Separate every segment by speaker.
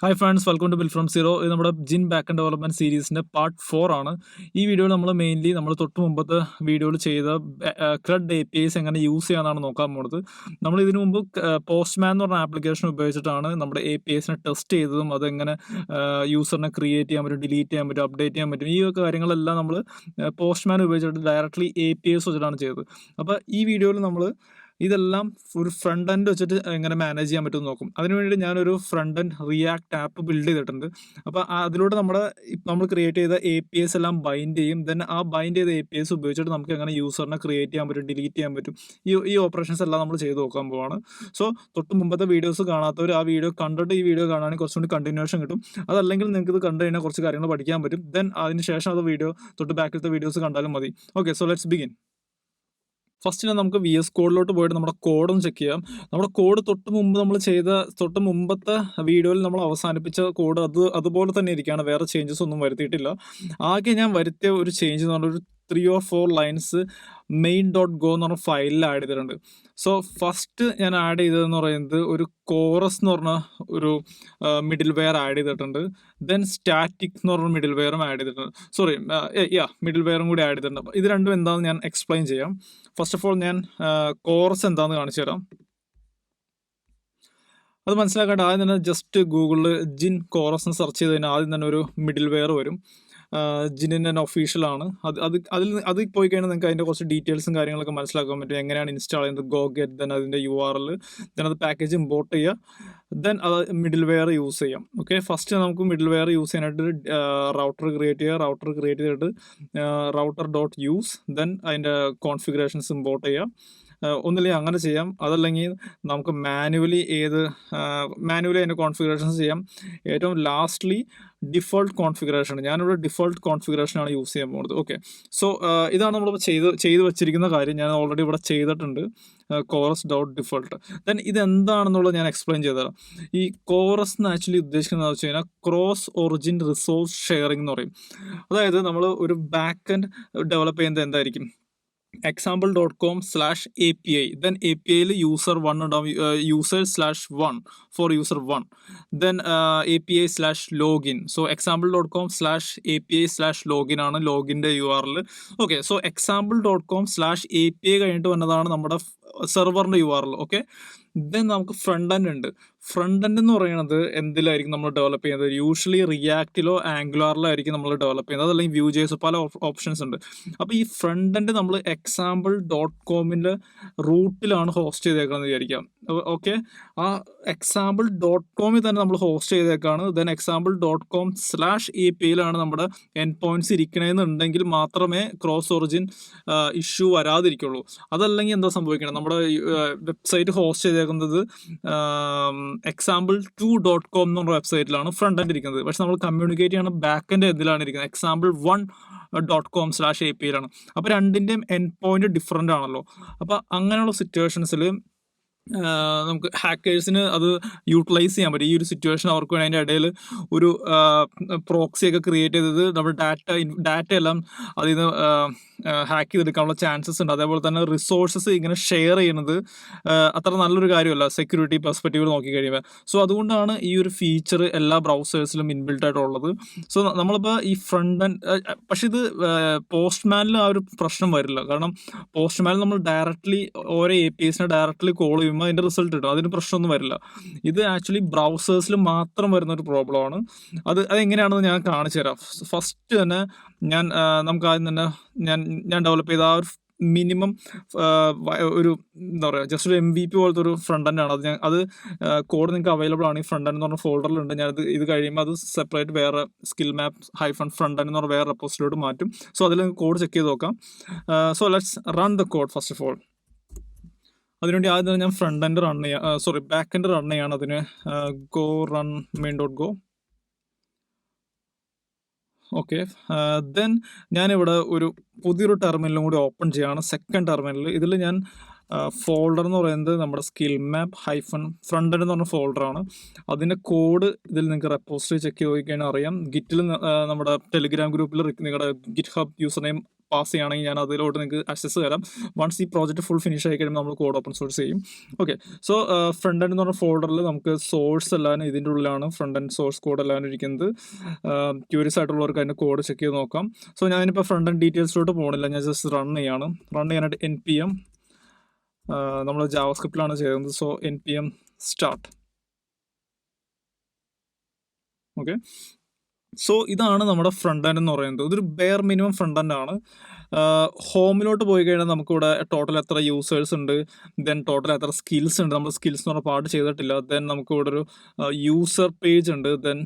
Speaker 1: Hi friends, welcome to build from zero. ഇത് നമ്മുടെ Gin back end development സീരീസിന്റെ part 4 ആണ്. ഈ വീഡിയോയിൽ നമ്മൾ മെയിൻലി നമ്മൾ തൊട്ട് മുമ്പത്തെ വീഡിയോയിൽ ചെയ്ത ക്രെഡ് APIs എങ്ങനെ യൂസ് ചെയ്യാനാണ് നോക്കാൻ പോകുന്നത്. നമ്മൾ ഇതിനു മുമ്പ് പോസ്റ്റ്മാൻ എന്ന് പറഞ്ഞ ആപ്ലിക്കേഷൻ ഉപയോഗിച്ചിട്ടാണ് നമ്മുടെ APIസിനെ ടെസ്റ്റ് ചെയ്തതും അതെങ്ങനെ യൂസറിനെ ക്രിയേറ്റ് ചെയ്യാൻ പറ്റും, ഡിലീറ്റ് ചെയ്യാൻ പറ്റും, അപ്ഡേറ്റ് ചെയ്യാൻ പറ്റും, ഈ കാര്യങ്ങളെല്ലാം നമ്മൾ പോസ്റ്റ്മാൻ ഉപയോഗിച്ചിട്ട് ഡയറക്ട്ലി APIs വെച്ചിട്ടാണ് ചെയ്തത്. അപ്പോൾ ഈ വീഡിയോയിൽ നമ്മൾ ഇതെല്ലാം ഒരു ഫ്രണ്ട് എൻഡ് വെച്ചിട്ട് എങ്ങനെ മാനേജ് ചെയ്യാൻ പറ്റുമെന്ന് നോക്കും. അതിനുവേണ്ടി ഞാനൊരു front end React app build ചെയ്തിട്ടുണ്ട്. അപ്പോൾ അതിലൂടെ നമ്മൾ ക്രിയേറ്റ് ചെയ്ത APIs എല്ലാം ബൈൻഡ് ചെയ്യും. ദെൻ ആ ബൈൻഡ് ചെയ്ത APIs ഉപയോഗിച്ചിട്ട് നമുക്ക് എങ്ങനെ യൂസറിനെ ക്രിയേറ്റ് ചെയ്യാൻ പറ്റും, ഡിലീറ്റ് ചെയ്യാൻ പറ്റും, ഈ ഓപ്പറേഷൻസ് എല്ലാം നമ്മൾ ചെയ്ത് നോക്കാൻ പോവാണ്. സോ തൊട്ട് മുമ്പത്തെ വീഡിയോസ് കാണാത്തവർ ആ വീഡിയോ കണ്ടിട്ട് ഈ വീഡിയോ കാണുകയാണെങ്കിൽ കുറച്ചുകൂടി കണ്ടിന്യൂഷൻ കിട്ടും. അതല്ലെങ്കിൽ നിങ്ങൾക്ക് ഇത് കണ്ടു കഴിഞ്ഞാൽ കുറച്ച് കാര്യങ്ങൾ പഠിക്കാൻ പറ്റും. ദെൻ അതിന് ശേഷം അത് തൊട്ട് ബാക്കിലത്തെ വീഡിയോസ് കണ്ടാലും മതി. Okay, so let's begin. First നമുക്ക് VS കോഡിലോട്ട് പോയിട്ട് നമ്മുടെ കോഡൊന്ന് ചെക്ക് ചെയ്യാം. നമ്മുടെ കോഡ് തൊട്ട് മുമ്പത്തെ വീഡിയോയിൽ നമ്മൾ അവസാനിപ്പിച്ച കോഡ് അതുപോലെ തന്നെ ഇരിക്കുകയാണ്. വേറെ ചേഞ്ചസ് ഒന്നും വരുത്തിയിട്ടില്ല. ആകെ ഞാൻ വരുത്തിയ ഒരു ചേഞ്ച് എന്ന് പറഞ്ഞാൽ ഒരു 3 or 4 ലൈൻസ് main.go എന്ന് പറഞ്ഞ ഫയലിൽ ആഡ് ചെയ്തിട്ടുണ്ട്. സോ ഫസ്റ്റ് ഞാൻ ആഡ് ചെയ്തതെന്ന് പറയുന്നത് ഒരു കോറസ് എന്ന് പറഞ്ഞ ഒരു മിഡിൽ വെയർ ആഡ് ചെയ്തിട്ടുണ്ട്. ദെൻ സ്റ്റാറ്റിക് എന്ന് പറഞ്ഞ മിഡിൽ വെയറും ആഡ് ചെയ്തിട്ടുണ്ട്. മിഡിൽ വെയറും കൂടി ആഡ് ചെയ്തിട്ടുണ്ട്. അപ്പോൾ ഇത് രണ്ടും എന്താണെന്ന് ഞാൻ എക്സ്പ്ലെയിൻ ചെയ്യാം. ഫസ്റ്റ് ഓഫ് ഓൾ ഞാൻ കോറസ് എന്താണെന്ന് കാണിച്ചു തരാം. അത് മനസ്സിലാക്കാണ്ട് ആദ്യം തന്നെ ജസ്റ്റ് ഗൂഗിളിൽ ജിൻ കോറസ് എന്ന് സെർച്ച് ചെയ്ത് കഴിഞ്ഞാൽ ആദ്യം തന്നെ ഒരു മിഡിൽ വെയർ വരും. ജിന്നിൻ്റെ തന്നെ ഒഫീഷ്യലാണ്. അതിൽ പോയി കഴിഞ്ഞാൽ നിങ്ങൾക്ക് അതിൻ്റെ കുറച്ച് ഡീറ്റെയിൽസും കാര്യങ്ങളൊക്കെ മനസ്സിലാക്കാൻ പറ്റും. എങ്ങനെയാണ് ഇൻസ്റ്റാൾ ചെയ്യുന്നത്, ഗോ ഗെറ്റ്, ദെൻ അതിൻ്റെ URL, ദെൻ അത് പാക്കേജ് ഇമ്പോർട്ട് ചെയ്യുക, ദെൻ അത് മിഡിൽ വെയർ യൂസ് ചെയ്യാം. ഓക്കെ, ഫസ്റ്റ് നമുക്ക് മിഡിൽ വെയർ യൂസ് ചെയ്യാനായിട്ട് റൗട്ടർ ക്രിയേറ്റ് ചെയ്യുക. റൗട്ടർ ക്രിയേറ്റ് ചെയ്തിട്ട് router.use, ദെൻ അതിൻ്റെ കോൺഫിഗറേഷൻസ് ഇമ്പോർട്ട് ചെയ്യുക. ഒന്നില്ലെങ്കിൽ അങ്ങനെ ചെയ്യാം, അതല്ലെങ്കിൽ നമുക്ക് മാനുവലി അതിൻ്റെ കോൺഫിഗറേഷൻസ് ചെയ്യാം. ഏറ്റവും ലാസ്റ്റ്ലി ഡിഫോൾട്ട് കോൺഫിഗറേഷൻ, ഞാനിവിടെ ഡിഫോൾട്ട് കോൺഫിഗറേഷനാണ് യൂസ് ചെയ്യാൻ പോകുന്നത്. ഓക്കെ, സോ ഇതാണ് നമ്മളിപ്പോൾ ചെയ്ത് വെച്ചിരിക്കുന്ന കാര്യം. ഞാൻ ഓൾറെഡി ഇവിടെ ചെയ്തിട്ടുണ്ട്, chorus.default. ദെൻ ഇതെന്താണെന്നുള്ളത് ഞാൻ എക്സ്പ്ലെയിൻ ചെയ്തുതരാം. ഈ കോറസ് എന്ന് ആക്ച്വലി ഉദ്ദേശിക്കുന്നത് വെച്ച് കഴിഞ്ഞാൽ ക്രോസ് ഒറിജിൻ റിസോഴ്സ് ഷെയറിംഗ് എന്ന് പറയും. അതായത് നമ്മൾ ഒരു ബാക്ക് എൻഡ് ഡെവലപ്പ് ചെയ്യുന്നത് എന്തായിരിക്കും, example.com/API, then APIയിൽ user1 ഉണ്ടാവും, user/1 for user1, then API/login. so example.com/API/login ആണ് ലോഗിൻ്റെ URL. ഓക്കെ, സോ example.com/API കഴിഞ്ഞിട്ട് വന്നതാണ് നമ്മുടെ സെർവറിൻ്റെ URL. ഓക്കെ, ദെൻ നമുക്ക് ഫ്രണ്ട് എൻഡ് ഉണ്ട്. ഫ്രണ്ട് എൻഡ് എന്ന് പറയുന്നത് എന്തിലായിരിക്കും നമ്മൾ ഡെവലപ്പ് ചെയ്യുന്നത്? യൂഷ്വലി റിയാക്റ്റിലോ ആംഗുലാറിലോ ആയിരിക്കും നമ്മൾ ഡെവലപ്പ് ചെയ്യുന്നത്, അതല്ലെങ്കിൽ Vue.js, പല ഓപ്ഷൻസ് ഉണ്ട്. അപ്പോൾ ഈ ഫ്രണ്ട് എൻഡ് നമ്മൾ example.comൻ്റെ റൂട്ടിലാണ് ഹോസ്റ്റ് ചെയ്തേക്കുന്നത് വിചാരിക്കാം. ഓക്കെ, ആ example.com തന്നെ നമ്മൾ ഹോസ്റ്റ് ചെയ്തേക്കാണ്. ദെൻ example.com/APIയിലാണ് നമ്മുടെ എൻഡ് പോയിന്റ്സ് ഇരിക്കണമെന്നുണ്ടെങ്കിൽ മാത്രമേ ക്രോസ് ഒറിജിൻ ഇഷ്യൂ വരാതിരിക്കുള്ളൂ. അതല്ലെങ്കിൽ എന്താ സംഭവിക്കണം, നമ്മുടെ വെബ്സൈറ്റ് ഹോസ്റ്റ് ചെയ്തേക്കുന്നത് example2.com എന്ന് പറഞ്ഞ വെബ്സൈറ്റിലാണ് ഫ്രണ്ട് എൻഡ് ഇരിക്കുന്നത്. പക്ഷെ നമ്മൾ കമ്മ്യൂണിക്കേറ്റ് ചെയ്യണം ബാക്ക് എൻഡ് എന്തിലാണ് ഇരിക്കുന്നത്, example1.com/APIയിലാണ്. അപ്പോൾ രണ്ടിൻ്റെയും എൻഡ് പോയിന്റ് ഡിഫറെൻ്റ് ആണല്ലോ. അപ്പോൾ അങ്ങനെയുള്ള സിറ്റുവേഷൻസിൽ നമുക്ക് ഹാക്കേഴ്സിന് അത് യൂട്ടിലൈസ് ചെയ്യാൻ പറ്റും. ഈ ഒരു സിറ്റുവേഷൻ അവർക്ക് വേണ്ടി അതിൻ്റെ ഇടയിൽ ഒരു പ്രോക്സിയൊക്കെ ക്രിയേറ്റ് ചെയ്തത് നമ്മുടെ ഡാറ്റ എല്ലാം അതിൽ നിന്ന് ഹാക്ക് ചെയ്തെടുക്കാനുള്ള ചാൻസസ് ഉണ്ട്. അതേപോലെ തന്നെ റിസോഴ്സസ് ഇങ്ങനെ ഷെയർ ചെയ്യുന്നത് അത്ര നല്ലൊരു കാര്യമല്ല സെക്യൂരിറ്റി പെർസ്പെക്റ്റീവിൽ നോക്കിക്കഴിയുമ്പോൾ. സോ അതുകൊണ്ടാണ് ഈ ഒരു ഫീച്ചർ എല്ലാ ബ്രൗസേഴ്സിലും ഇൻബിൽട്ട് ആയിട്ടുള്ളത്. സോ നമ്മളിപ്പോൾ ഈ ഫ്രണ്ട് എൻഡ്, പക്ഷെ ഇത് പോസ്റ്റ്മാനിൽ ആ ഒരു പ്രശ്നം വരില്ല. കാരണം പോസ്റ്റ്മാനിൽ നമ്മൾ ഡയറക്റ്റ്ലി ഓരോ APIസിനെ ഡയറക്റ്റ്ലി കോൾ ചെയ്യുമ്പോൾ അതിൻ്റെ റിസൾട്ട് കിട്ടും, അതിന് പ്രശ്നമൊന്നും വരില്ല. ഇത് ആക്ച്വലി ബ്രൗസേഴ്സിൽ മാത്രം വരുന്നൊരു പ്രോബ്ലമാണ്. അതെങ്ങനെയാണെന്ന് ഞാൻ കാണിച്ചു തരാം. ഫസ്റ്റ് തന്നെ നമുക്ക് ആദ്യം തന്നെ ഞാൻ ഡെവലപ്പ് ചെയ്ത ആ ഒരു മിനിമം ഒരു എന്താ പറയുക, ജസ്റ്റ് ഒരു MVP പോലത്തെ ഒരു ഫ്രണ്ട് എൻഡ് ആണ്. അത് കോഡ് നിങ്ങൾക്ക് അവൈലബിൾ ആണ്. ഈ ഫ്രണ്ട് എൻഡ് എന്ന് പറഞ്ഞ ഫോൾഡറിലുണ്ട്. ഇത് കഴിയുമ്പോൾ അത് സെപ്പറേറ്റ് വേറെ സ്കിൽ മാപ്പ് -front end എന്ന് പറഞ്ഞ വേറെ റെപ്പോസിലോട്ട് മാറ്റും. സോ അതിൽ കോഡ് ചെക്ക് ചെയ്ത് നോക്കാം. So let's run the code first of all. അതിനുവേണ്ടി ആദ്യം തന്നെ ഞാൻ front end back end run ചെയ്യാണ്. അതിന് go run main.go. Okay, then ഞാനിവിടെ ഒരു പുതിയൊരു ടെർമിനലും കൂടി ഓപ്പൺ ചെയ്യാണ്, സെക്കൻഡ് ടെർമിനൽ. ഇതിൽ ഞാൻ ഫോൾഡർ എന്ന് പറയുന്നത് നമ്മുടെ സ്കിൽ മാപ്പ് ഹൈഫൺ ഫ്രണ്ട് എൻഡ് എന്ന് പറഞ്ഞ ഫോൾഡറാണ്. അതിൻ്റെ കോഡ് ഇതിൽ നിങ്ങൾക്ക് റെപ്പോസിറ്ററി ചെക്ക് ചെയ്ത് നോക്കിക്കഴിഞ്ഞാൽ അറിയാം. ഗിറ്റിൽ നമ്മുടെ ടെലിഗ്രാം ഗ്രൂപ്പിൽ നിങ്ങളുടെ git hub user name pass ചെയ്യുകയാണെങ്കിൽ ഞാൻ അതിലോട്ട് നിങ്ങൾക്ക് ആക്സസ് തരാം. വൺസ് ഈ പ്രോജക്റ്റ് ഫുൾ ഫിനിഷ് ആയി കഴിയുമ്പോൾ നമ്മൾ കോഡ് ഓപ്പൺ സോഴ്സ് ചെയ്യും. ഓക്കെ, സോ ഫ്രണ്ട് എൻഡ് എന്ന് പറഞ്ഞ ഫോൾഡറിൽ നമുക്ക് സോഴ്സ് എല്ലാം ഇതിൻ്റെ ഉള്ളിലാണ് ഫ്രണ്ട് എൻഡ് സോഴ്സ് കോഡ് എല്ലാം ഇരിക്കുന്നത്. ക്യൂരിയസ് ആയിട്ടുള്ളവർക്ക് അതിൻ്റെ കോഡ് ചെക്ക് ചെയ്ത് നോക്കാം. സോ ഞാനിപ്പോൾ ഫ്രണ്ട് എൻഡ് ഡീറ്റെയിൽസിലോട്ട് പോകുന്നില്ല, ഞാൻ ജസ്റ്റ് റൺ ചെയ്യാനായിട്ട് npm നമ്മൾ ജാവാസ്ക്രിപ്റ്റിലാണ് ചെയ്യുന്നത്. So npm start. Okay, so ഇതാണ് നമ്മുടെ ഫ്രണ്ട് എൻഡ് എന്ന് പറയുന്നത്. ഇതൊരു ബെയർ മിനിമം ഫ്രണ്ട് എൻഡ് ആണ്. ഹോമിലോട്ട് പോയി കഴിഞ്ഞാൽ നമുക്കിവിടെ ടോട്ടൽ എത്ര യൂസേഴ്സ് ഉണ്ട്, ദെൻ ടോട്ടൽ എത്ര സ്കിൽസ് ഉണ്ട്. നമ്മൾ സ്കിൽസ് എന്ന് പറഞ്ഞ പാർട്ട് ചെയ്തിട്ടില്ല. ദെൻ നമുക്കിവിടെ ഒരു യൂസർ പേജ് ഉണ്ട്, ദെൻ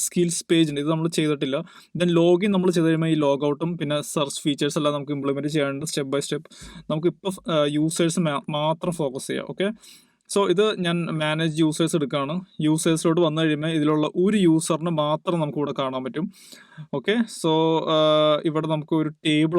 Speaker 1: സ്കിൽസ് പേജ് ഉണ്ട്, ഇത് നമ്മൾ ചെയ്തിട്ടില്ല. ദെൻ ലോഗിൻ നമ്മൾ ചെയ്ത് കഴിയുമ്പോൾ ഈ ലോഗ് ഔട്ടും പിന്നെ സെർച്ച് ഫീച്ചേഴ്സ് എല്ലാം നമുക്ക് ഇംപ്ലിമെൻറ്റ് ചെയ്യാനുണ്ട് സ്റ്റെപ്പ് ബൈ സ്റ്റെപ്പ്. നമുക്കിപ്പോൾ യൂസേഴ്സ് മാത്രം ഫോക്കസ് ചെയ്യാം. ഓക്കെ, സോ ഇത് ഞാൻ മാനേജ് യൂസേഴ്സ് എടുക്കുകയാണ്. യൂസേഴ്സിലോട്ട് വന്നു കഴിയുമ്പോൾ ഇതിലുള്ള ഒരു യൂസറിന് മാത്രം നമുക്കിവിടെ കാണാൻ പറ്റും. ഓക്കെ, സോ ഇവിടെ നമുക്ക് ഒരു ടേബിൾ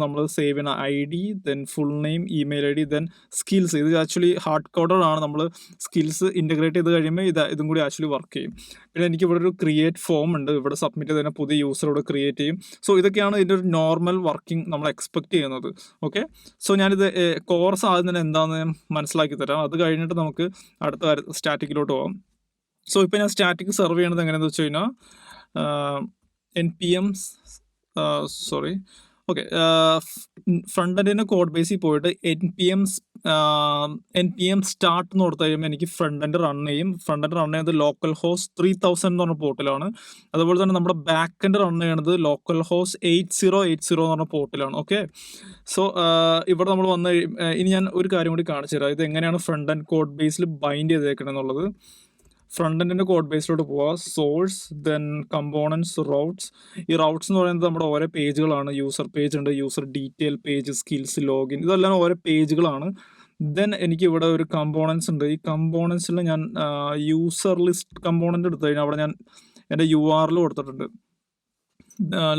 Speaker 1: നമ്മൾ സേവ് ചെയ്യുന്ന ID, then full name, email ID, then skills. ഇത് ആക്ച്വലി ഹാർഡ് കോഡഡ് ആണ്. നമ്മൾ സ്കിൽസ് ഇൻറ്റഗ്രേറ്റ് ചെയ്ത് കഴിയുമ്പോൾ ഇതും കൂടി ആക്ച്വലി വർക്ക് ചെയ്യും. പിന്നെ എനിക്ക് ഇവിടെ ഒരു ക്രിയേറ്റ് ഫോം ഉണ്ട്, ഇവിടെ സബ്മിറ്റ് ചെയ്ത് തന്നെ പുതിയ യൂസറോട് ക്രിയേറ്റ് ചെയ്യും. സോ ഇതൊക്കെയാണ് ഇതിൻ്റെ ഒരു നോർമൽ വർക്കിംഗ് നമ്മൾ എക്സ്പെക്ട് ചെയ്യുന്നത്. ഓക്കെ, സോ ഞാനിത് കോഴ്സ് ആദ്യം തന്നെ എന്താണെന്ന് മനസ്സിലാക്കി തരാം. അത് കഴിഞ്ഞിട്ട് നമുക്ക് അടുത്ത സ്റ്റാറ്റിക്കിലോട്ട് പോകാം. സോ ഇപ്പോൾ ഞാൻ സ്റ്റാറ്റിക് സെർവ് ചെയ്യണത് എങ്ങനെയാണെന്ന് വെച്ച് കഴിഞ്ഞാൽ npm ഫ്രണ്ട് എൻഡിൻ്റെ കോഡ് ബേസിൽ പോയിട്ട് npm സ്റ്റാർട്ട് എന്ന് കൊടുത്തു കഴിയുമ്പോൾ എനിക്ക് ഫ്രണ്ട് എൻഡ് റൺ ചെയ്യും. ഫ്രണ്ട് എൻഡ് റൺ ചെയ്യുന്നത് ലോക്കൽ ഹോസ്റ്റ് 3000 എന്ന് പറഞ്ഞ പോർട്ടിലാണ്. അതുപോലെ തന്നെ നമ്മുടെ ബാക്ക് എൻഡ് റൺ ചെയ്യുന്നത് ലോക്കൽ ഹോസ്റ്റ് 8080 എന്ന് പറഞ്ഞ പോർട്ടിലാണ്. ഓക്കെ, സോ ഇവിടെ നമ്മൾ വന്ന് ഇനി ഞാൻ ഒരു കാര്യം കൂടി കാണിച്ചു തരാം. ഇത് എങ്ങനെയാണ് ഫ്രണ്ട് എൻഡ് കോഡ് ബേസിൽ ബൈൻഡ് ചെയ്തേക്കണം എന്നുള്ളത്. ഫ്രണ്ട് എൻഡിൻ്റെ കോഡ് ബേസിലോട്ട് പോവുക, സോഴ്സ്, ദെൻ കമ്പോണൻസ്, റൗട്ട്സ്. ഈ റൗട്ട്സ് എന്ന് പറയുന്നത് നമ്മുടെ ഓരോ പേജുകളാണ്. യൂസർ പേജ് ഉണ്ട്, user detail page, skills, login, ഇതെല്ലാം ഓരോ പേജുകളാണ്. ദെൻ എനിക്ക് ഇവിടെ ഒരു കമ്പോണൻസ് ഉണ്ട്. ഈ കമ്പോണൻസിൽ ഞാൻ യൂസർ ലിസ്റ്റ് കമ്പോണൻ്റ് എടുത്തു കഴിഞ്ഞാൽ അവിടെ ഞാൻ എൻ്റെ URL കൊടുത്തിട്ടുണ്ട്,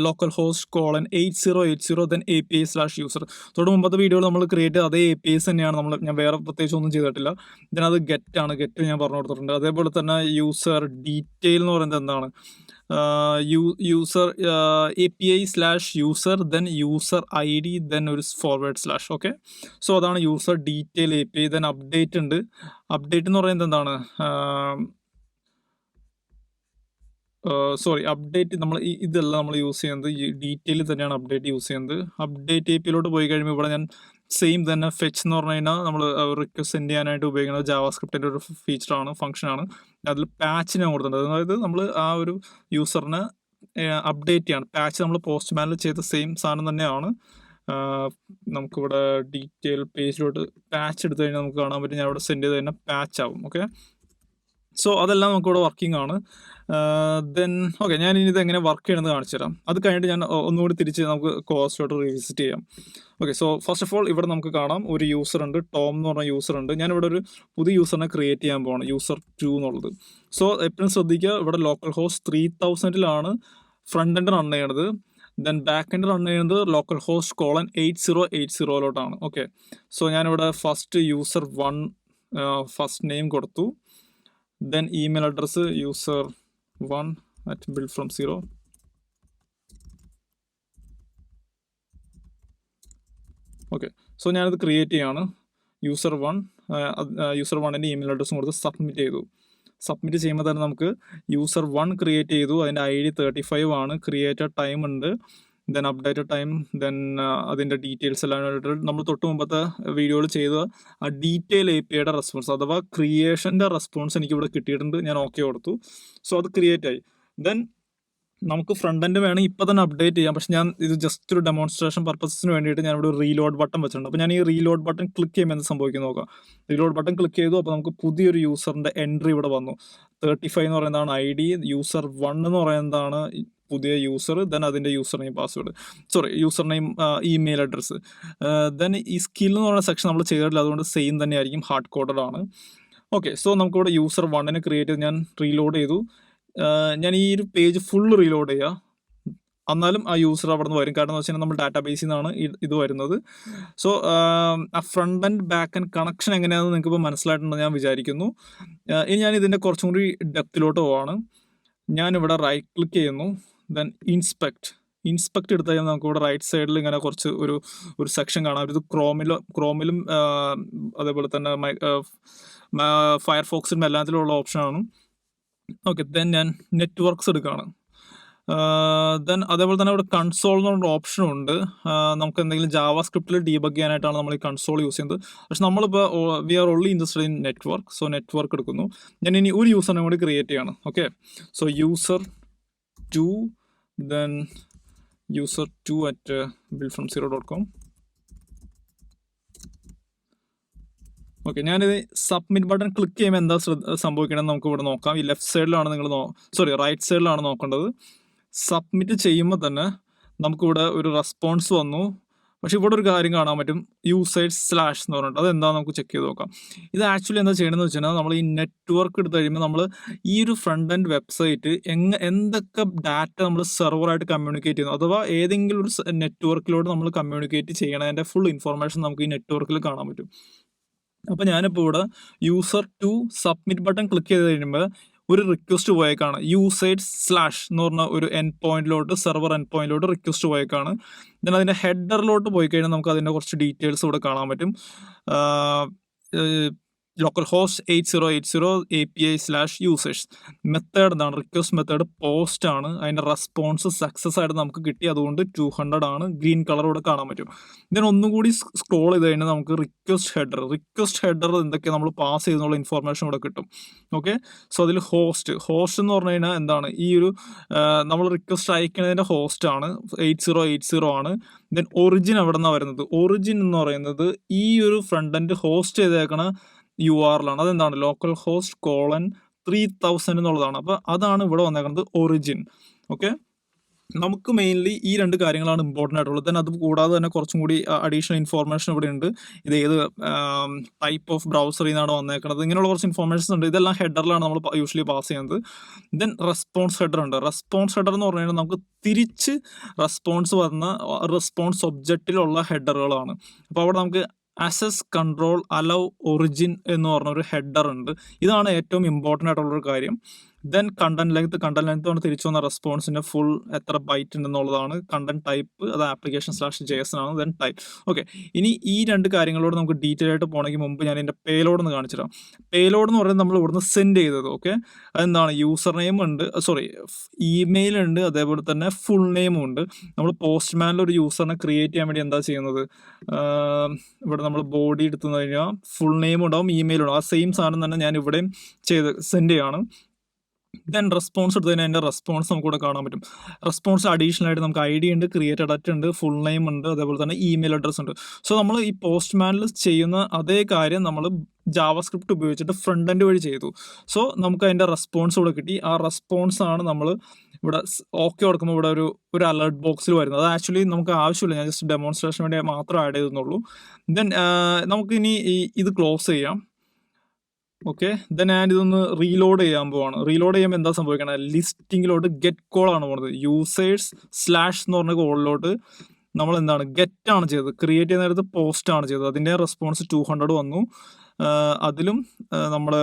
Speaker 1: ലോക്കൽ ഹോസ്റ്റ് :8080 ദെൻ API/user. തൊട്ട് മുമ്പത്തെ വീഡിയോയിൽ നമ്മൾ ക്രിയേറ്റ് ചെയ്ത അതേ APIs തന്നെയാണ്. ഞാൻ വേറെ പ്രത്യേകിച്ച് ഒന്നും ചെയ്തിട്ടില്ല. ഇതിനകത്ത് ഗെറ്റ് ഞാൻ പറഞ്ഞു കൊടുത്തിട്ടുണ്ട്. അതേപോലെ തന്നെ യൂസർ ഡീറ്റെയിൽ എന്ന് പറയുന്നത് എന്താണ്, user API/user then user ID then ഒരു /. ഓക്കെ, സോ അതാണ് user detail API. Then update ഉണ്ട്. അപ്ഡേറ്റ് എന്ന് പറയുന്നത് എന്താണ്, അപ്ഡേറ്റ് നമ്മൾ ഇതെല്ലാം നമ്മൾ യൂസ് ചെയ്യുന്നത് ഈ ഡീറ്റെയിൽ തന്നെയാണ് അപ്ഡേറ്റ് യൂസ് ചെയ്യുന്നത്. അപ്ഡേറ്റ് APIയിലോട്ട് പോയി കഴിയുമ്പോൾ ഇവിടെ ഞാൻ സെയിം തന്നെ ഫെച്ച് എന്ന് പറഞ്ഞു കഴിഞ്ഞാൽ നമ്മൾ റിക്വസ്റ്റ് സെൻഡ് ചെയ്യാനായിട്ട് ഉപയോഗിക്കുന്നത് ജാവാസ്ക്രിപ്റ്റിൻ്റെ ഒരു ഫീച്ചറാണ്, ഫംഗ്ഷനാണ്. അതിൽ പാച്ച് ഞാൻ കൊടുത്തിട്ടുണ്ട്. അതായത് നമ്മൾ ആ ഒരു യൂസറിനെ അപ്ഡേറ്റ് ചെയ്യാണ്. പാച്ച് നമ്മൾ പോസ്റ്റ്മാനിൽ ചെയ്ത സെയിം സാധനം തന്നെയാണ്. നമുക്കിവിടെ ഡീറ്റെയിൽ പേജിലോട്ട് പാച്ച് എടുത്തു കഴിഞ്ഞാൽ നമുക്ക് കാണാൻ പറ്റും. ഞാൻ ഇവിടെ സെൻഡ് ചെയ്ത് കഴിഞ്ഞാൽ പാച്ച് ആവും. ഓക്കെ, സോ അതെല്ലാം നമുക്കിവിടെ വർക്കിംഗ് ആണ്. ദെൻ ഓക്കെ, ഞാൻ ഇനി ഇത് എങ്ങനെ വർക്ക് ചെയ്യണമെന്ന് കാണിച്ചു തരാം. അത് കഴിഞ്ഞിട്ട് ഞാൻ ഒന്നുകൂടി തിരിച്ച് നമുക്ക് കോഴ്സിലോട്ട് റീവിസിറ്റ് ചെയ്യാം. Okay, so first of all ഇവിടെ നമുക്ക് കാണാം ഒരു യൂസർ ഉണ്ട്, ടോം എന്ന് പറഞ്ഞ യൂസർ ഉണ്ട്. ഞാനിവിടെ ഒരു പുതിയ യൂസറിനെ ക്രിയേറ്റ് ചെയ്യാൻ പോകണം, യൂസർ 2 എന്നുള്ളത്. സോ എപ്പോഴും ശ്രദ്ധിക്കുക, ഇവിടെ local host 3000 front end run ചെയ്യണത്. ദെൻ ബാക്ക് എൻഡ് റൺ ചെയ്യുന്നത് ലോക്കൽ ഹോസ്റ്റ് :8080 ഓക്കെ, സോ ഞാനിവിടെ ഫസ്റ്റ് യൂസർ 1 ഫസ്റ്റ് നെയിം കൊടുത്തു. Then email address user1@buildfrom0. Okay, so ഞാനത് ക്രിയേറ്റ് ചെയ്യാണ്. യൂസർ 1ൻ്റെ ഇമെയിൽ അഡ്രസ്സും കൊടുത്ത് സബ്മിറ്റ് ചെയ്തു. സബ്മിറ്റ് ചെയ്യുമ്പോൾ തന്നെ നമുക്ക് യൂസർ 1 ക്രിയേറ്റ് ചെയ്തു. അതിൻ്റെ ID 35 ആണ്. ക്രിയേറ്റഡ് ടൈം ഉണ്ട്, ദെൻ അപ്ഡേറ്റഡ് ടൈം, ദെൻ അതിൻ്റെ ഡീറ്റെയിൽസ് എല്ലാം നമ്മൾ തൊട്ട് മുമ്പത്തെ വീഡിയോയിൽ ചെയ്ത ആ ഡീറ്റെയിൽ APIയുടെ റെസ്പോൺസ് അഥവാ ക്രിയേഷൻ്റെ റെസ്പോൺസ് എനിക്കിവിടെ കിട്ടിയിട്ടുണ്ട്. ഞാൻ ഓക്കെ കൊടുത്തു. സോ അത് ക്രിയേറ്റ് ആയി. ദെൻ നമുക്ക് ഫ്രണ്ട് എൻഡ് വേണമെങ്കിൽ ഇപ്പോൾ തന്നെ അപ്ഡേറ്റ് ചെയ്യാം. പക്ഷേ ഞാൻ ഇത് ജസ്റ്റ് ഒരു ഡെമോൺസ്ട്രേഷൻ പർപ്പസിന് വേണ്ടിയിട്ട് ഞാനിവിടെ ഒരു റീലോഡ് ബട്ടൺ വെച്ചിട്ടുണ്ട്. അപ്പോൾ ഞാൻ ഈ റീലോഡ് ബട്ടൺ ക്ലിക്ക് ചെയ്യുമ്പോൾ എന്ത് സംഭവിക്കും നോക്കാം. റീലോഡ് ബട്ടൺ ക്ലിക്ക് ചെയ്തു. അപ്പോൾ നമുക്ക് പുതിയൊരു യൂസറിൻ്റെ എൻട്രി ഇവിടെ വന്നു. 35 എന്ന് പറയുന്നതാണ് ID, യൂസർ 1 എന്ന് പറയുന്നതാണ് പുതിയ യൂസർ, ദെൻ അതിൻ്റെ user name user name email address. Then ഈ സ്കിൽ എന്ന് പറയുന്ന സെക്ഷൻ നമ്മൾ ചെയ്തിട്ടില്ല, അതുകൊണ്ട് സെയിം തന്നെ ആയിരിക്കും, ഹാർഡ് കോഡഡ് ആണ്. ഓക്കെ, സോ നമുക്കിവിടെ യൂസർ 1 ക്രിയേറ്റ് ചെയ്ത് ഞാൻ റീലോഡ് ചെയ്തു. ഞാൻ ഈ ഒരു പേജ് ഫുൾ റീലോഡ് ചെയ്യുക. എന്നാലും ആ യൂസർ അവിടെ നിന്ന് വരും. കാരണം എന്ന് വെച്ചാൽ നമ്മൾ ഡാറ്റാ ബേസിൽ നിന്നാണ് ഇത് വരുന്നത്. സോ ആ front end back end connection എങ്ങനെയാണെന്ന് നിങ്ങൾക്ക് ഇപ്പോൾ മനസ്സിലായിട്ടുണ്ടെന്ന് ഞാൻ വിചാരിക്കുന്നു. ഇനി ഞാൻ ഇതിൻ്റെ കുറച്ചും കൂടി ഡെപ്തിലോട്ട് പോവാണ്. ഞാനിവിടെ റൈറ്റ് ക്ലിക്ക് ചെയ്യുന്നു, ദെൻ ഇൻസ്പെക്ട് എടുത്തു കഴിഞ്ഞാൽ നമുക്ക് ഇവിടെ റൈറ്റ് സൈഡിൽ ഇങ്ങനെ കുറച്ച് ഒരു സെക്ഷൻ കാണാം. ഇത് ക്രോമിലും അതേപോലെ തന്നെ ഫയർഫോക്സിലും എല്ലാത്തിലുള്ള ഓപ്ഷനാണ്. ഓക്കെ, ദെൻ ഞാൻ നെറ്റ്വർക്ക്സ് എടുക്കുകയാണ്. ദെൻ അതേപോലെ തന്നെ ഇവിടെ കൺസോൾ എന്ന് പറഞ്ഞ ഓപ്ഷൻ ഉണ്ട്. നമുക്ക് എന്തെങ്കിലും ജാവാ സ്ക്രിപ്റ്റിൽ ഡീബഗ് ചെയ്യാനായിട്ടാണ് നമ്മൾ ഈ കൺസോൾ യൂസ് ചെയ്യുന്നത്. പക്ഷെ നമ്മളിപ്പോൾ we are only interested in network. So network എടുക്കുന്നു. ഞാൻ ഇനി ഒരു യൂസറിനെ കൂടി ക്രിയേറ്റ് ചെയ്യണം. Okay, so user2, then user2@buildfromzero.com. Okay, ഞാനിത് സബ്മിറ്റ് ബട്ടൺ ക്ലിക്ക് ചെയ്യുമ്പോൾ എന്താ സംഭവിക്കണമെന്ന് നമുക്ക് ഇവിടെ നോക്കാം. ഈ ലെഫ്റ്റ് സൈഡിലാണ് റൈറ്റ് സൈഡിലാണ് നോക്കേണ്ടത്. സബ്മിറ്റ് ചെയ്യുമ്പോൾ തന്നെ നമുക്കിവിടെ ഒരു റെസ്പോൺസ് വന്നു. പക്ഷെ ഇവിടെ ഒരു കാര്യം കാണാൻ പറ്റും, യൂസേജ് സ്ലാഷ് എന്ന് പറഞ്ഞിട്ട്. അതെന്താ നമുക്ക് ചെക്ക് ചെയ്ത് നോക്കാം. ഇത് ആക്ച്വലി എന്താ ചെയ്യണമെന്ന് വെച്ചാൽ നമ്മൾ ഈ നെറ്റ്വർക്ക് എടുത്ത് കഴിയുമ്പോൾ നമ്മൾ ഈ ഒരു ഫ്രണ്ട് എൻഡ് വെബ്സൈറ്റ് എന്തൊക്കെ ഡാറ്റ നമ്മൾ സെർവറായിട്ട് കമ്മ്യൂണിക്കേറ്റ് ചെയ്യുന്നു, അഥവാ ഏതെങ്കിലും ഒരു നെറ്റ്വർക്കിലോട്ട് നമ്മൾ കമ്മ്യൂണിക്കേറ്റ് ചെയ്യണതിൻ്റെ ഫുൾ ഇൻഫർമേഷൻ നമുക്ക് ഈ നെറ്റ്വർക്കിൽ കാണാൻ പറ്റും. അപ്പോൾ ഞാനിപ്പോൾ ഇവിടെ user2 സബ്മിറ്റ് ബട്ടൺ ക്ലിക്ക് ചെയ്ത് കഴിയുമ്പോൾ ഒരു റിക്വസ്റ്റ് പോയേക്കാണ്. യൂസേജ് സ്ലാഷ് എന്ന് പറഞ്ഞ ഒരു സെർവർ എൻഡ് പോയിന്റിലോട്ട് റിക്വസ്റ്റ് പോയേക്കാണ്. ദെൻ അതിൻ്റെ ഹെഡറിലോട്ട് പോയി കഴിഞ്ഞാൽ നമുക്ക് അതിൻ്റെ കുറച്ച് ഡീറ്റെയിൽസ് ഇവിടെ കാണാൻ പറ്റും. Local host 8080 API/users. മെത്തേഡ് എന്താണ്? റിക്വസ്റ്റ് മെത്തേഡ് പോസ്റ്റ് ആണ്. അതിൻ്റെ റെസ്പോൺസ് സക്സസ് ആയിട്ട് നമുക്ക് കിട്ടി. അതുകൊണ്ട് 200 ആണ്. ഗ്രീൻ കളർ ഇവിടെ കാണാൻ പറ്റും. ഇതിന് ഒന്നും കൂടി സ്ക്രോൾ ചെയ്ത് കഴിഞ്ഞാൽ നമുക്ക് റിക്വസ്റ്റ് ഹെഡർ എന്തൊക്കെയാണ് നമ്മൾ പാസ് ചെയ്യുന്നുള്ള ഇൻഫോർമേഷൻ ഇവിടെ കിട്ടും. ഓക്കെ, സോ അതിൽ ഹോസ്റ്റ് എന്ന് പറഞ്ഞു കഴിഞ്ഞാൽ എന്താണ്? ഈ ഒരു നമ്മൾ റിക്വസ്റ്റ് അയക്കുന്നതിൻ്റെ ഹോസ്റ്റ് ആണ് 8080 ആണ്. ദെൻ ഒറിജിൻ എവിടെ നിന്നാണ് വരുന്നത്? ഒറിജിൻ എന്ന് പറയുന്നത് ഈ ഒരു ഫ്രണ്ട് എൻഡ് ഹോസ്റ്റ് ചെയ്തേക്കണ URL ആണ്. അതെന്താണ്? ലോക്കൽ ഹോസ്റ്റ് 3000 എന്നുള്ളതാണ്. അപ്പോൾ അതാണ് ഇവിടെ വന്നേക്കുന്നത് ഒറിജിൻ. ഓക്കെ, നമുക്ക് മെയിൻലി ഈ രണ്ട് കാര്യങ്ങളാണ് ഇമ്പോർട്ടൻ്റ് ആയിട്ടുള്ളത്. ദെൻ അത് കൂടാതെ തന്നെ കുറച്ചും കൂടി അഡീഷണൽ ഇൻഫോർമേഷൻ ഇവിടെ ഉണ്ട്. ഇത് ഏത് ടൈപ്പ് ഓഫ് ബ്രൗസറിൽ നിന്നാണ് വന്നേക്കുന്നത്, ഇങ്ങനെയുള്ള കുറച്ച് ഇൻഫോർമേഷൻസ് ഉണ്ട്. ഇതെല്ലാം ഹെഡറിലാണ് നമ്മൾ യൂഷ്വലി പാസ് ചെയ്യുന്നത്. ദെൻ റെസ്പോൺസ് ഹെഡർ ഉണ്ട്. റെസ്പോൺസ് ഹെഡർ എന്ന് പറഞ്ഞു കഴിഞ്ഞാൽ നമുക്ക് തിരിച്ച് റെസ്പോൺസ് ഒബ്ജക്റ്റിലുള്ള ഹെഡറുകളാണ്. അപ്പോൾ അവിടെ നമുക്ക് അസസ് കൺട്രോൾ അലൗ ഒറിജിൻ എന്ന് പറഞ്ഞൊരു ഹെഡർ ഉണ്ട്. ഇതാണ് ഏറ്റവും ഇമ്പോർട്ടൻ്റ് ആയിട്ടുള്ളൊരു കാര്യം. ദെൻ കണ്ടന്റ് ലെങ്ത് ആണ് തിരിച്ചു വന്ന റെസ്പോൺസിൻ്റെ ഫുൾ എത്ര ബൈറ്റ് ഉണ്ടെന്നുള്ളതാണ്. കണ്ടന്റ് ടൈപ്പ് അത് application/json ആണ്. Then type. ഓക്കെ, ഇനി ഈ രണ്ട് കാര്യങ്ങളോട് നമുക്ക് ഡീറ്റെയിൽ ആയിട്ട് പോകണമെങ്കിൽ മുമ്പ് ഞാൻ എൻ്റെ പേലോഡ് ഒന്ന് കാണിച്ചു തരാം. പേലോഡ് എന്ന് പറയുന്നത് നമ്മൾ ഇവിടുന്ന് സെൻഡ് ചെയ്തത്. ഓക്കെ, അതെന്താണ്? യൂസർ നെയിം ഉണ്ട്, ഇമെയിൽ ഉണ്ട്, അതേപോലെ തന്നെ ഫുൾ നെയിമും ഉണ്ട്. നമ്മൾ പോസ്റ്റ്മാനിൽ ഒരു യൂസറിനെ ക്രിയേറ്റ് ചെയ്യാൻ വേണ്ടി എന്താ ചെയ്യുന്നത്? ഇവിടെ നമ്മൾ ബോഡി എടുത്തു കഴിഞ്ഞാൽ ഫുൾ നെയിം ഉണ്ടാവും, ഇമെയിൽ ഉണ്ടാവും. ആ സെയിം സാധനം തന്നെ ഞാൻ ഇവിടെയും സെൻഡ് ചെയ്യാണ്. ദെൻ റെസ്പോൺസ് എടുത്ത് കഴിഞ്ഞാൽ അതിൻ്റെ റെസ്പോൺസ് നമുക്ക് ഇവിടെ കാണാൻ പറ്റും. റെസ്പോൺസ് അഡീഷണൽ ആയിട്ട് നമുക്ക് ID ഉണ്ട്, ക്രിയേറ്റ് ഡാറ്റ ഉണ്ട്, ഫുൾ നെയിം ഉണ്ട്, അതേപോലെ തന്നെ ഇമെയിൽ അഡ്രസ്സ് ഉണ്ട്. സോ നമ്മൾ ഈ പോസ്റ്റ്മാനിൽ ചെയ്യുന്ന അതേ കാര്യം നമ്മൾ ജാവാസ്ക്രിപ്റ്റ് ഉപയോഗിച്ചിട്ട് ഫ്രണ്ട് എൻഡ് വഴി ചെയ്തു. സോ നമുക്ക് അതിൻ്റെ റെസ്പോൺസ് ഇവിടെ കിട്ടി. ആ റെസ്പോൺസ് ആണ് നമ്മൾ ഇവിടെ ഓക്കെ കൊടുക്കുമ്പോൾ ഇവിടെ ഒരു അലേർട്ട് ബോക്സിൽ വരുന്നത്. അത് ആക്ച്വലി നമുക്ക് ആവശ്യമില്ല, ഞാൻ ജസ്റ്റ് ഡെമോൺസ്ട്രേഷൻ വേണ്ടി മാത്രം ആഡ് ചെയ്തെന്നുള്ളൂ. ദെൻ നമുക്കിനി ഇത് ക്ലോസ് ചെയ്യാം. ഓക്കെ, ദെൻ ഞാനിതൊന്ന് റീലോഡ് ചെയ്യാൻ പോവാണ്. റീലോഡ് ചെയ്യുമ്പോൾ എന്താ സംഭവിക്കണം? ലിസ്റ്റിങ്ങിലോട്ട് ഗെറ്റ് കോൾ ആണ് പോകുന്നത്. യൂസേഴ്സ് സ്ലാഷ് എന്ന് പറഞ്ഞ കോളിലോട്ട് നമ്മൾ എന്താണ് ഗെറ്റ് ആണ് ചെയ്തത്. ക്രിയേറ്റ് ചെയ്യുന്ന നേരത്ത് പോസ്റ്റ് ആണ് ചെയ്തത്. അതിൻ്റെ റെസ്പോൺസ് 200 വന്നു. അതിലും നമ്മൾ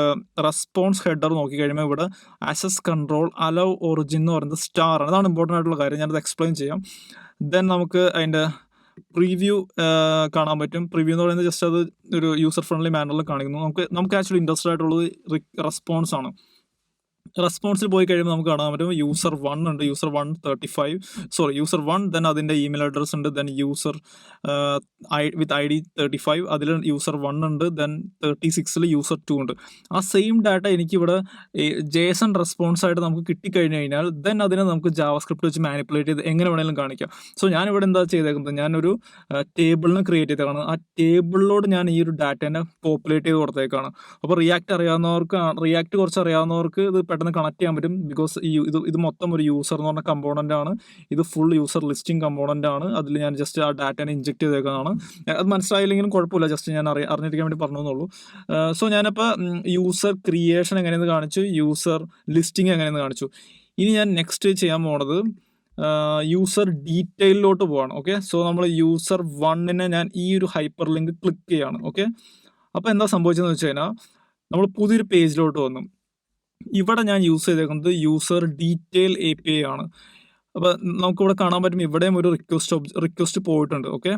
Speaker 1: റെസ്പോൺസ് ഹെഡർ നോക്കി കഴിയുമ്പോൾ ഇവിടെ ആക്സസ് കൺട്രോൾ അലൗ ഒറിജിൻ എന്ന് പറയുന്നത് സ്റ്റാർ ആണ്. അതാണ് ഇമ്പോർട്ടൻ്റ് ആയിട്ടുള്ള കാര്യം, ഞാനത് എക്സ്പ്ലെയിൻ ചെയ്യാം. ദെൻ നമുക്ക് അതിൻ്റെ പ്രിവ്യൂ കാണാൻ പറ്റും. പ്രിവ്യൂ എന്ന് പറയുന്നത് ജസ്റ്റ് അത് ഒരു യൂസർ ഫ്രണ്ട്ലി മാനറിൽ കാണിക്കുന്നു. നമുക്ക് ആക്ച്വലി ഇൻട്രസ്റ്റഡ് ആയിട്ടുള്ളത് റെസ്പോൺസ് ആണ്. റെസ്പോൺസിൽ പോയി കഴിയുമ്പോൾ നമുക്ക് കാണാൻ പറ്റും user1 ഉണ്ട്, user1 ദെൻ അതിൻ്റെ ഇമെയിൽ അഡ്രസ് ഉണ്ട്, ദെൻ യൂസർ വിത്ത് ID 35 അതിൽ user1 ഉണ്ട്, ദെൻ 36 user2 ഉണ്ട്. ആ സെയിം ഡാറ്റ എനിക്കിവിടെ JSON റെസ്പോൺസ് ആയിട്ട് നമുക്ക് കിട്ടിക്കഴിഞ്ഞ് കഴിഞ്ഞാൽ ദെൻ അതിനെ നമുക്ക് ജാവാസ്ക്രിപ്റ്റ് വെച്ച് മാനിപ്പുലേറ്റ് ചെയ്ത് എങ്ങനെ വേണമെങ്കിലും കാണിക്കാം. സോ ഞാനിവിടെ എന്താ ചെയ്തേക്കുന്നത്? ഞാനൊരു ടേബിളിനെ ക്രിയേറ്റ് ചെയ്തേക്കാണ്. ആ ടേബിളിലോട് ഞാൻ ഈ ഒരു ഡാറ്റേനെ പോപ്പുലേറ്റ് ചെയ്ത് കൊടുത്തേക്കാണ്. അപ്പോൾ റിയാക്ട് കുറച്ച് അറിയാവുന്നവർക്ക് ഇത് പെട്ടെന്ന് കണക്ട് ചെയ്യാൻ പറ്റും. ബിക്കോസ് ഇത് മൊത്തം ഒരു യൂസർ എന്ന് പറഞ്ഞ കമ്പോണൻ്റ് ആണ്. ഇത് ഫുൾ യൂസർ ലിസ്റ്റിംഗ് കമ്പോണൻ്റ് ആണ്. അതിൽ ഞാൻ ജസ്റ്റ് ആ ഡാറ്റനെ ഇഞ്ചെക്ട് ചെയ്തേക്കുന്നതാണ്. അത് മനസ്സിലായില്ലെങ്കിലും കുഴപ്പമില്ല, ജസ്റ്റ് ഞാൻ അറിഞ്ഞിരിക്കാൻ വേണ്ടി പറഞ്ഞെന്നുള്ളൂ. സോ ഞാനിപ്പോൾ യൂസർ ക്രിയേഷൻ എങ്ങനെയെന്ന് കാണിച്ചു, യൂസർ ലിസ്റ്റിംഗ് എങ്ങനെയെന്ന് കാണിച്ചു. ഇനി ഞാൻ നെക്സ്റ്റ് ചെയ്യാൻ പോണത് യൂസർ ഡീറ്റെയിലോട്ട് പോവാണ്. ഓക്കെ, സോ നമ്മൾ യൂസർ 1നെ ഞാൻ ഈ ഒരു ഹൈപ്പർ ലിങ്ക് ക്ലിക്ക് ചെയ്യാണ്. ഓക്കെ, അപ്പോൾ എന്താ സംഭവിച്ചതെന്ന് വെച്ച് കഴിഞ്ഞാൽ നമ്മൾ പുതിയൊരു പേജിലോട്ട് വന്നു. ഇവിടെ ഞാൻ യൂസ് ചെയ്തേക്കുന്നത് യൂസർ ഡീറ്റെയിൽ API ആണ്. അപ്പോൾ നമുക്കിവിടെ കാണാൻ പറ്റും ഇവിടെയും ഒരു റിക്വസ്റ്റ് പോയിട്ടുണ്ട്. ഓക്കെ,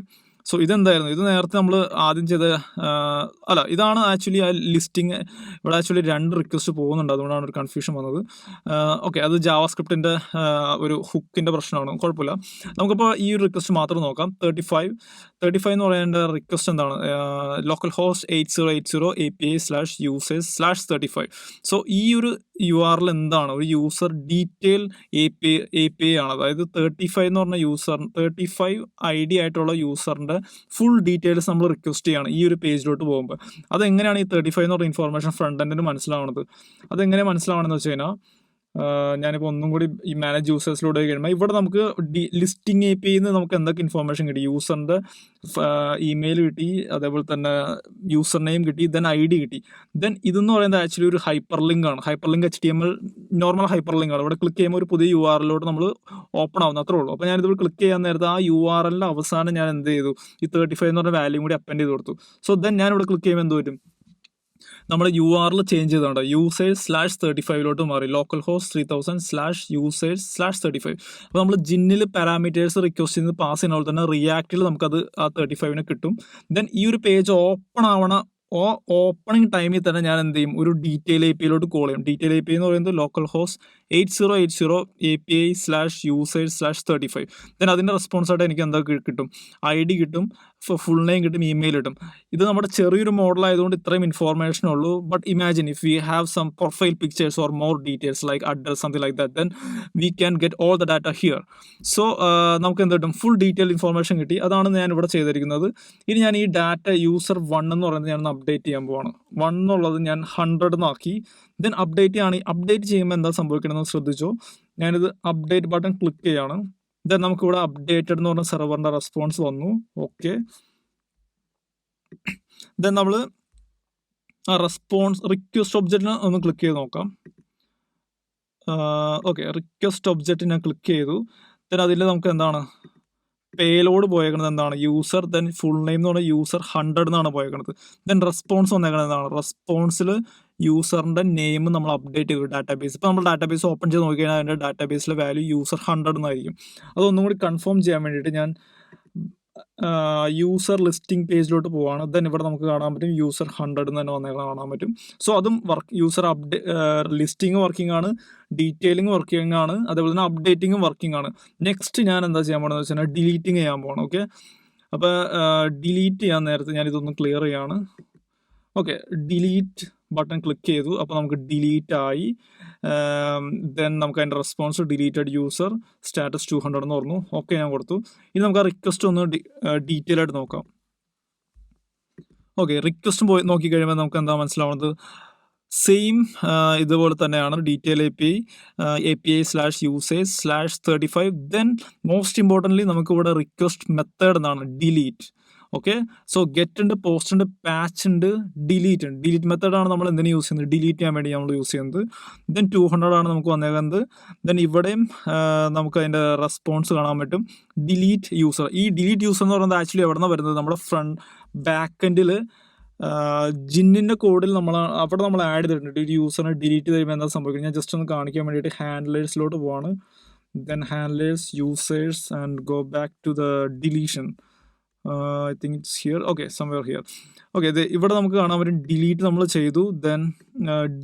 Speaker 1: സോ ഇതെന്തായിരുന്നു, ഇത് നേരത്തെ നമ്മൾ ആദ്യം ചെയ്ത അല്ല, ഇതാണ് ആക്ച്വലി ആ ലിസ്റ്റിംഗ്. ഇവിടെ ആക്ച്വലി 2 റിക്വസ്റ്റ് പോകുന്നുണ്ട്, അതുകൊണ്ടാണ് ഒരു കൺഫ്യൂഷൻ വന്നത്. ഓക്കെ, അത് ജാവാസ്ക്രിപ്റ്റിൻ്റെ ഒരു ഹുക്കിൻ്റെ പ്രശ്നമാണ്, കുഴപ്പമില്ല. നമുക്കിപ്പോൾ ഈ ഒരു റിക്വസ്റ്റ് മാത്രം നോക്കാം. 35 എന്ന് പറയേണ്ട റിക്വസ്റ്റ് എന്താണ്, ലോക്കൽ ഹോസ്റ്റ് 8080 API/users/35. സോ ഈ ഒരു URL എന്താണ്, ഒരു യൂസർ ഡീറ്റെയിൽ API ആണ്. അതായത് 35 എന്ന് പറഞ്ഞ 35 ID ആയിട്ടുള്ള യൂസറിൻ്റെ ഫുൾ ഡീറ്റെയിൽസ് നമ്മൾ റിക്വസ്റ്റ് ചെയ്യാണ് ഈ ഒരു പേജിലോട്ട് പോകുമ്പോൾ. അതെങ്ങനെയാണ് ഈ 35 എന്ന് പറഞ്ഞ ഇൻഫോർമേഷൻ ഫ്രണ്ട് എൻഡിന് മനസ്സിലാവുന്നത്? അതെങ്ങനെ മനസ്സിലാവണമെന്ന് വെച്ച് കഴിഞ്ഞാൽ ഞാനിപ്പോൾ ഒന്നും കൂടി ഈ മാനേജ് യൂസേഴ്സിലൂടെ കഴിയുമ്പോൾ ഇവിടെ നമുക്ക് ലിസ്റ്റിംഗ് API ന്ന് നമുക്ക് എന്തൊക്കെ ഇൻഫോർമേഷൻ കിട്ടി, യൂസറിൻ്റെ ഇമെയിൽ കിട്ടി, അതേപോലെ തന്നെ യൂസർ നെയിം കിട്ടി, ദെൻ ID കിട്ടി. ദെൻ ഇതെന്ന് പറയുന്നത് ആക്ച്വലി ഒരു ഹൈപ്പർ ലിങ്ക് ആണ്. Hyper link HTML normal hyper link ആണ്. ഇവിടെ ക്ലിക്ക് ചെയ്യുമ്പോൾ ഒരു പുതിയ URLിലോട്ട് നമ്മൾ ഓപ്പൺ ആവുന്ന അത്രേ ഉള്ളൂ. അപ്പോൾ ഞാനിത് ക്ലിക്ക് ചെയ്യാൻ നേരത്തെ ആ URLിൻ്റെ അവസാനം ഞാൻ എന്ത് ചെയ്തു, ഈ 35 എന്ന് പറഞ്ഞ വാല്യൂ കൂടി അപ്പൻഡ് ചെയ്ത് കൊടുത്തു. സോ ദെൻ ഞാനിവിടെ ക്ലിക്ക് ചെയ്യുമ്പോൾ എന്ത് പറ്റും, നമ്മുടെ URL ചേഞ്ച് ചെയ്തുകൊണ്ട് users/35 മാറി. Local host 3000/users/35. അപ്പോൾ നമ്മൾ ജിന്നിൽ പാരാമീറ്റേഴ്സ് റിക്വസ്റ്റ് ചെയ്ത് പാസ് ചെയ്യുന്ന പോലെ തന്നെ റിയാക്റ്റിൽ നമുക്കത് ആ 35 കിട്ടും. ദെൻ ഈ ഒരു പേജ് ഓപ്പണിംഗ് ടൈമിൽ തന്നെ ഞാൻ എന്ത് ചെയ്യും, ഒരു ഡീറ്റെയിൽ APIയിലോട്ട് കോൾ ചെയ്യും. ഡീറ്റെയിൽ API എന്ന് പറയുന്നത് ലോക്കൽ ഹോസ്റ്റ് 8080 API/users/35. ദെൻ അതിൻ്റെ റെസ്പോൺസായിട്ട് എനിക്ക് എന്താ കിട്ടും, ID കിട്ടും, ഫുൾ നെയിം കിട്ടും, ഇമെയിൽ കിട്ടും. ഇത് നമ്മുടെ ചെറിയൊരു മോഡൽ ആയതുകൊണ്ട് ഇത്രയും ഇൻഫോർമേഷൻ ഉള്ളൂ. But imagine if we have some profile pictures or more details like address something like that, then we can get all the data here. So നമുക്ക് എന്ത് കിട്ടും, ഫുൾ ഡീറ്റെയിൽ ഇൻഫോർമേഷൻ കിട്ടി. അതാണ് ഞാൻ ഇവിടെ ചെയ്തിരിക്കുന്നത്. ഇനി ഞാൻ ഈ ഡാറ്റ യൂസർ 1 എന്ന് പറയുന്നത് ഞാൻ അപ്ഡേറ്റ് ചെയ്യാൻ പോവാണ്. 1 എന്നുള്ളത് ഞാൻ 100 എന്നാക്കി. ദെൻ അപ്ഡേറ്റ് ചെയ്യുമ്പോൾ എന്താ സംഭവിക്കണമെന്ന് ശ്രദ്ധിച്ചോ. ഞാനിത് അപ്ഡേറ്റ് ബട്ടൺ ക്ലിക്ക് ചെയ്യാണ്. ദെൻ നമുക്കിവിടെ അപ്ഡേറ്റഡ് എന്ന് പറഞ്ഞ സെർവറിൻ്റെ റെസ്പോൺസ് വന്നു. ഓക്കെ, ദെൻ നമ്മൾ ആ റിക്വസ്റ്റ് ഒബ്ജക്റ്റിന് ഒന്ന് ക്ലിക്ക് ചെയ്ത് നോക്കാം. ഓക്കെ, റിക്വസ്റ്റ് ഒബ്ജക്റ്റ് ഞാൻ ക്ലിക്ക് ചെയ്തു. ദെൻ അതിൽ നമുക്ക് എന്താണ് പേലോഡ് പോയേക്കുന്നത് എന്താണ്, യൂസർ, ദെൻ ഫുൾ നെയിം എന്ന് പറഞ്ഞാൽ യൂസർ 100 എന്നാണ് പോയേക്കുന്നത്. ദെൻ റെസ്പോൺസ് വന്നേക്കുന്നത് എന്താണ്, റെസ്പോൺസിൽ യൂസറിൻ്റെ നെയിം നമ്മൾ അപ്ഡേറ്റ് ചെയ്തു ഡാറ്റാബേസ്. ഇപ്പോൾ നമ്മൾ ഡാറ്റാബേസ് ഓപ്പൺ ചെയ്ത് നോക്കിക്കഴിഞ്ഞാൽ അതിൻ്റെ ഡാറ്റാബേസിലെ വാല്യൂ യൂസർ 100 എന്നായിരിക്കും. അതൊന്നും കൂടി കൺഫേം ചെയ്യാൻ വേണ്ടിയിട്ട് ഞാൻ യൂസർ ലിസ്റ്റിംഗ് പേജിലോട്ട് പോവാണ്. ദെൻ ഇവിടെ നമുക്ക് കാണാൻ പറ്റും യൂസർ 100 എന്ന് തന്നെ വന്നേക്കണം കാണാൻ പറ്റും. സോ അതും യൂസർ ലിസ്റ്റിംഗ് വർക്കിംഗ് ആണ്, ഡീറ്റെയിലിംഗ് വർക്കിംഗ് ആണ്, അതേപോലെ തന്നെ അപ്ഡേറ്റിംഗും വർക്കിംഗ് ആണ്. നെക്സ്റ്റ് ഞാൻ എന്താ ചെയ്യാൻ പോകണമെന്ന് വെച്ചാൽ ഡിലീറ്റിംഗ് ചെയ്യാൻ പോകണം. ഓക്കെ, അപ്പോൾ ഡിലീറ്റ് ചെയ്യാൻ നേരത്തെ ഞാൻ ഇതൊന്ന് ക്ലിയർ ചെയ്യാണ്. ഓക്കെ, ഡിലീറ്റ് ബട്ടൺ ക്ലിക്ക് ചെയ്തു. അപ്പോൾ നമുക്ക് ഡിലീറ്റ് ആയി. ദെൻ നമുക്ക് അതിൻ്റെ റെസ്പോൺസ് ഡിലീറ്റഡ് യൂസർ സ്റ്റാറ്റസ് 200 എന്ന് പറഞ്ഞു. ഓക്കെ, ഞാൻ കൊടുത്തു. ഇനി നമുക്ക് ആ റിക്വസ്റ്റ് ഒന്ന് ഡീറ്റെയിൽ ആയിട്ട് നോക്കാം. ഓക്കെ, റിക്വസ്റ്റ് പോയി നോക്കിക്കഴിയുമ്പോൾ നമുക്ക് എന്താ മനസ്സിലാവുന്നത്, സെയിം ഇതുപോലെ തന്നെയാണ് detail API/users/35. Then most importantly നമുക്കിവിടെ റിക്വസ്റ്റ് മെത്തേഡ് എന്നാണ് ഡിലീറ്റ്. ഓക്കെ, സോ ഗെറ്റ് ഉണ്ട്, പോസ്റ്റ് ഉണ്ട്, പാച്ച് ഉണ്ട്, ഡിലീറ്റ് ഉണ്ട്. ഡിലീറ്റ് മെത്തേഡാണ് നമ്മൾ എന്തിനു യൂസ് ചെയ്യുന്നത്, ഡിലീറ്റ് ചെയ്യാൻ വേണ്ടി നമ്മൾ യൂസ് ചെയ്യുന്നത്. ദെൻ 200 ആണ് നമുക്ക് വന്നേക്കുന്നത്. ദെൻ ഇവിടെയും നമുക്ക് അതിൻ്റെ റെസ്പോൺസ് കാണാൻ പറ്റും, ഡിലീറ്റ് യൂസർ. ഈ ഡിലീറ്റ് യൂസർ എന്ന് പറയുന്നത് ആക്ച്വലി എവിടെ നിന്നാണ് വരുന്നത്, നമ്മുടെ ബാക്ക് എൻഡിൽ ജിന്നിൻ്റെ കോഡിൽ അവിടെ നമ്മൾ ആഡ് ചെയ്തിട്ടുണ്ട്. ഒരു യൂസറിനെ ഡിലീറ്റ് ചെയ്യുമ്പോൾ എന്താ സംഭവിക്കുന്നത്, ഞാൻ ജസ്റ്റ് ഒന്ന് കാണിക്കാൻ വേണ്ടിയിട്ട് ഹാൻഡ്ലേഴ്സിലോട്ട് പോവാണ്. Then handlers, users and go back to the deletion. I think it's here. Okay, somewhere here. Okay, ഇവിടെ നമുക്ക് കാണാൻ പറ്റും ഡിലീറ്റ് നമ്മൾ ചെയ്തു. ദെൻ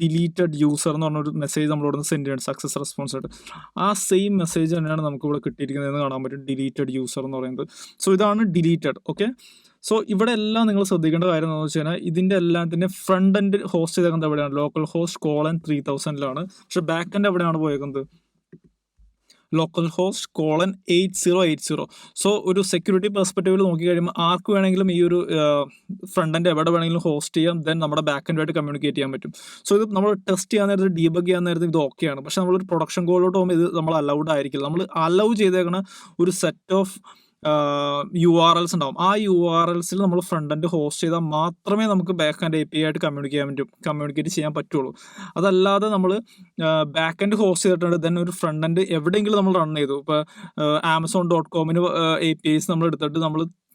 Speaker 1: ഡിലീറ്റഡ് യൂസർ എന്ന് പറഞ്ഞൊരു മെസ്സേജ് നമ്മളോട് സെൻഡ് ചെയ്യണം, സക്സസ് റെസ്പോൺസ് ആയിട്ട്. ആ സെയിം മെസ്സേജ് തന്നെയാണ് നമുക്കിവിടെ കിട്ടിയിരിക്കുന്നതെന്ന് കാണാൻ പറ്റും, ഡിലീറ്റഡ് യൂസർ എന്ന് പറയുന്നത്. സോ ഇതാണ് ഡിലീറ്റഡ്. ഓക്കെ, സോ ഇവിടെ എല്ലാം നിങ്ങൾ ശ്രദ്ധിക്കേണ്ട കാര്യം എന്താണെന്ന് വെച്ച് കഴിഞ്ഞാൽ ഇതിൻ്റെ എല്ലാത്തിൻ്റെ ഫ്രണ്ട് എൻഡ് ഹോസ്റ്റ് ചെയ്തേക്കുന്നത് എവിടെയാണ്, ലോക്കൽ ഹോസ്റ്റ് 3000 പക്ഷേ ബാക്ക് എൻഡ് എവിടെയാണ് പോയേക്കുന്നത്, ലോക്കൽ ഹോസ്റ്റ് 8080. സോ ഒരു സെക്യൂരിറ്റി പെർസ്പെക്റ്റീവിൽ നോക്കിക്കഴിയുമ്പോൾ ആർക്ക് വേണമെങ്കിലും ഈ ഒരു ഫ്രണ്ട് എൻഡ് എവിടെ വേണമെങ്കിലും ഹോസ്റ്റ് ചെയ്യാം. ദെൻ നമ്മുടെ ബാക്ക് എൻഡുമായിട്ട് കമ്മ്യൂണിക്കേറ്റ് ചെയ്യാൻ പറ്റും. സോ ഇത് നമ്മൾ ടെസ്റ്റ് ചെയ്യാൻ നേരത്തെ, ഡീബഗ് ചെയ്യാൻ നേരത്തെ ഇത് ഓക്കെയാണ്. പക്ഷേ നമ്മളൊരു പ്രൊഡക്ഷൻ കോളിലോട്ട് പോകുമ്പോൾ ഇത് നമ്മൾ അലൗഡ് ആയിരിക്കില്ല. നമ്മൾ അലൗ ചെയ്തേക്കണ ഒരു സെറ്റ് ഓഫ് URLs ഉണ്ടാവും. ആ URLസിൽ നമ്മൾ ഫ്രണ്ട് എൻഡ് ഹോസ്റ്റ് ചെയ്താൽ മാത്രമേ നമുക്ക് ബാക്ക് ആൻഡ് API ആയിട്ട് കമ്മ്യൂണിക്കേറ്റ് ചെയ്യാൻ പറ്റുള്ളൂ. അതല്ലാതെ നമ്മൾ ബാക്ക് എൻഡ് ഹോസ്റ്റ് ചെയ്തിട്ടുണ്ട്, ദെൻ ഒരു ഫ്രണ്ട് എൻഡ് എവിടെയെങ്കിലും നമ്മൾ റൺ ചെയ്തു. ഇപ്പോൾ Amazon.com APIs നമ്മൾ എടുത്തിട്ട്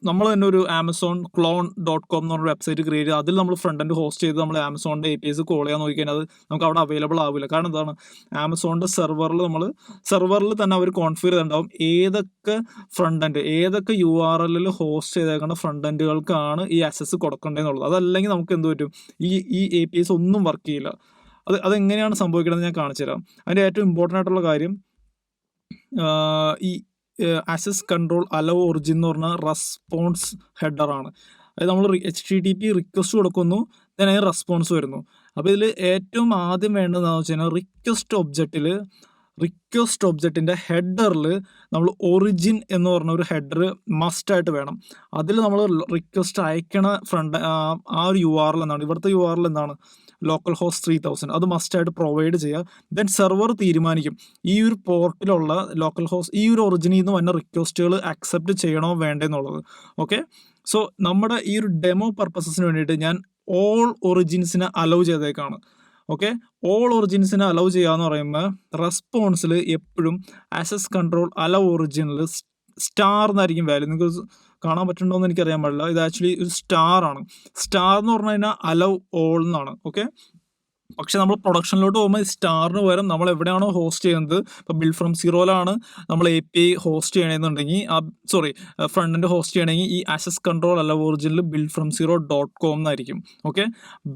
Speaker 1: നമ്മൾ തന്നെ ഒരു Amazon.com എന്ന് പറഞ്ഞ വെബ്സൈറ്റ് ക്രിയേറ്റ് ചെയ്ത് അതിൽ നമ്മൾ ഫ്രണ്ട് എൻഡ് ഹോസ്റ്റ് ചെയ്ത് നമ്മൾ Amazon's APIs കോൾ ചെയ്യാൻ നോക്കിക്കഴിഞ്ഞാൽ അത് നമുക്ക് അവിടെ അവൈലബിൾ ആവില്ല. കാരണം എന്താണ്, Amazon's സെർവറിൽ തന്നെ അവർ കോൺഫിഗർ ചെയ്തിട്ടുണ്ടാവും ഏതൊക്കെ ഫ്രണ്ട് എൻഡ്, ഏതൊക്കെ URLൽ ഹോസ്റ്റ് ചെയ്തേക്കുന്ന ഫ്രണ്ട് എൻഡുകൾക്കാണ് ഈ ആക്സസ് കൊടുക്കേണ്ടതെന്നുള്ളത്. അതല്ലെങ്കിൽ നമുക്ക് എന്ത് പറ്റും, ഈ APIs ഒന്നും വർക്ക് ചെയ്യില്ല. അതെങ്ങനെയാണ് സംഭവിക്കണമെന്ന് ഞാൻ കാണിച്ചു തരാം. അതിൻ്റെ ഏറ്റവും ഇമ്പോർട്ടൻ്റ് ആയിട്ടുള്ള കാര്യം, ഈ ആക്സസ് കൺട്രോൾ അലോ ഒറിജിൻ എന്ന് പറഞ്ഞ റെസ്പോൺസ് ഹെഡറാണ്. അതായത് നമ്മൾ HTTP റിക്വസ്റ്റ് കൊടുക്കുന്നു, then അതിന് റെസ്പോൺസ് വരുന്നു. അപ്പോൾ ഇതിൽ ഏറ്റവും ആദ്യം വേണ്ടതെന്ന് വെച്ച് കഴിഞ്ഞാൽ റിക്വസ്റ്റ് ഒബ്ജക്റ്റിൻ്റെ ഹെഡറിൽ നമ്മൾ ഒറിജിൻ എന്ന് പറഞ്ഞ ഒരു ഹെഡർ മസ്റ്റായിട്ട് വേണം. അതിൽ നമ്മൾ റിക്വസ്റ്റ് അയക്കണ ആ ഒരു URL എന്താണ്, ഇവിടുത്തെ URL എന്താണ്, ലോക്കൽ ഹോസ്റ്റ് 3000, അത് മസ്റ്റായിട്ട് പ്രൊവൈഡ് ചെയ്യുക. ദെൻ സെർവർ തീരുമാനിക്കും ഈ ഒരു പോർട്ടിലുള്ള ലോക്കൽ ഹോസ്റ്റ് ഈ ഒരു ഒറിജിനിൽ നിന്ന് വന്ന റിക്വസ്റ്റുകൾ അക്സെപ്റ്റ് ചെയ്യണോ വേണ്ടെന്നുള്ളത്. ഓക്കെ, സോ നമ്മുടെ ഈ ഒരു ഡെമോ പർപ്പസസിന് വേണ്ടിയിട്ട് ഞാൻ ഓൾ ഒറിജിൻസിനെ അലൗ ചെയ്തേക്കാണ്. ഓക്കെ, ഓൾ ഒറിജിൻസിനെ അലൗ ചെയ്യാന്ന് പറയുമ്പോൾ റെസ്പോൺസിൽ എപ്പോഴും ആക്സസ് കൺട്രോൾ അലൗ ഒറിജിനിൽ സ്റ്റാർ എന്നായിരിക്കും വാല്യൂ. നിങ്ങൾക്ക് കാണാൻ പറ്റുന്നുണ്ടോ എന്ന് എനിക്കറിയാൻ പാടില്ല. ഇത് ആക്ച്വലി ഒരു സ്റ്റാർ ആണ്. സ്റ്റാർ എന്ന് പറഞ്ഞു കഴിഞ്ഞാൽ അലൗ ഓൾ എന്നാണ്. ഓക്കെ, പക്ഷെ നമ്മൾ പ്രൊഡക്ഷനിലോട്ട് പോകുമ്പോൾ സ്റ്റാറിന് പകരം നമ്മൾ എവിടെയാണോ ഹോസ്റ്റ് ചെയ്യുന്നത്, ഇപ്പോൾ ബിൽഡ് ഫ്രം സീറോയിലാണ് നമ്മൾ API ഹോസ്റ്റ് ചെയ്യണമെന്നുണ്ടെങ്കിൽ, ഫ്രണ്ട് എൻഡ് ഹോസ്റ്റ് ചെയ്യണമെങ്കിൽ ഈ ആക്സസ് കൺട്രോൾ അല്ല ഒറിജിനൽ buildfromzero.com എന്നായിരിക്കും. ഓക്കെ,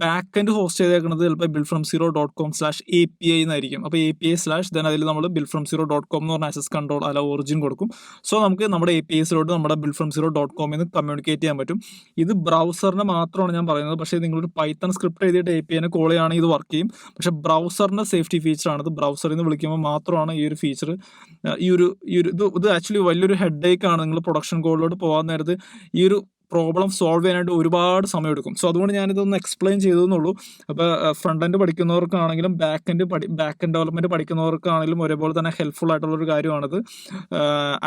Speaker 1: ബാക്ക് എൻഡ് ഹോസ്റ്റ് ചെയ്തേക്കുന്നത് ചിലപ്പോൾ buildfromzero.com/API എന്നായിരിക്കും. അപ്പോൾ API/ then അതിൽ നമ്മൾ buildfromzero.com എന്ന് പറഞ്ഞ ആക്സസ് കൺട്രോൾ അല്ല ഒറിജിൻ കൊടുക്കും. സോ നമുക്ക് നമ്മുടെ APIസിലോട്ട് നമ്മുടെ buildfromzero.com എന്ന് കമ്മ്യൂണിക്കേറ്റ് ചെയ്യാൻ പറ്റും. ഇത് ബ്രൗസറിന് മാത്രമാണ് ഞാൻ പറയുന്നത്. പക്ഷേ നിങ്ങളൊരു പൈത്തൺ സ്ക്രിപ്റ്റ് എഴുതിയിട്ട് APIനെ കോൾ ചെയ്യുകയാണെങ്കിൽ ഇത് വർക്ക് ചെയ്യും. പക്ഷെ ബ്രൗസറിൻ്റെ സേഫ്റ്റി ഫീച്ചറാണിത്. ബ്രൗസറിൽ നിന്ന് വിളിക്കുമ്പോൾ മാത്രമാണ് ഈ ഒരു ഫീച്ചർ, ഇത് ആക്ച്വലി വലിയൊരു ഹെഡേക്ക് ആണ്. നിങ്ങൾ പ്രൊഡക്ഷൻ കോഡിലോട്ട് പോകാൻ നേരത്ത് ഈ ഒരു പ്രോബ്ലം സോൾവ് ചെയ്യാനായിട്ട് ഒരുപാട് സമയമെടുക്കും. സോ അതുകൊണ്ട് ഞാനിതൊന്ന് എക്സ്പ്ലെയിൻ ചെയ്തെന്നുള്ളൂ. അപ്പോൾ ഫ്രണ്ട് എൻഡ് പഠിക്കുന്നവർക്കാണെങ്കിലും ബാക്ക് എൻഡ് ഡെവലപ്മെൻറ്റ് പഠിക്കുന്നവർക്കാണെങ്കിലും ഒരേപോലെ തന്നെ ഹെൽപ്ഫുൾ ആയിട്ടുള്ളൊരു കാര്യമാണിത്.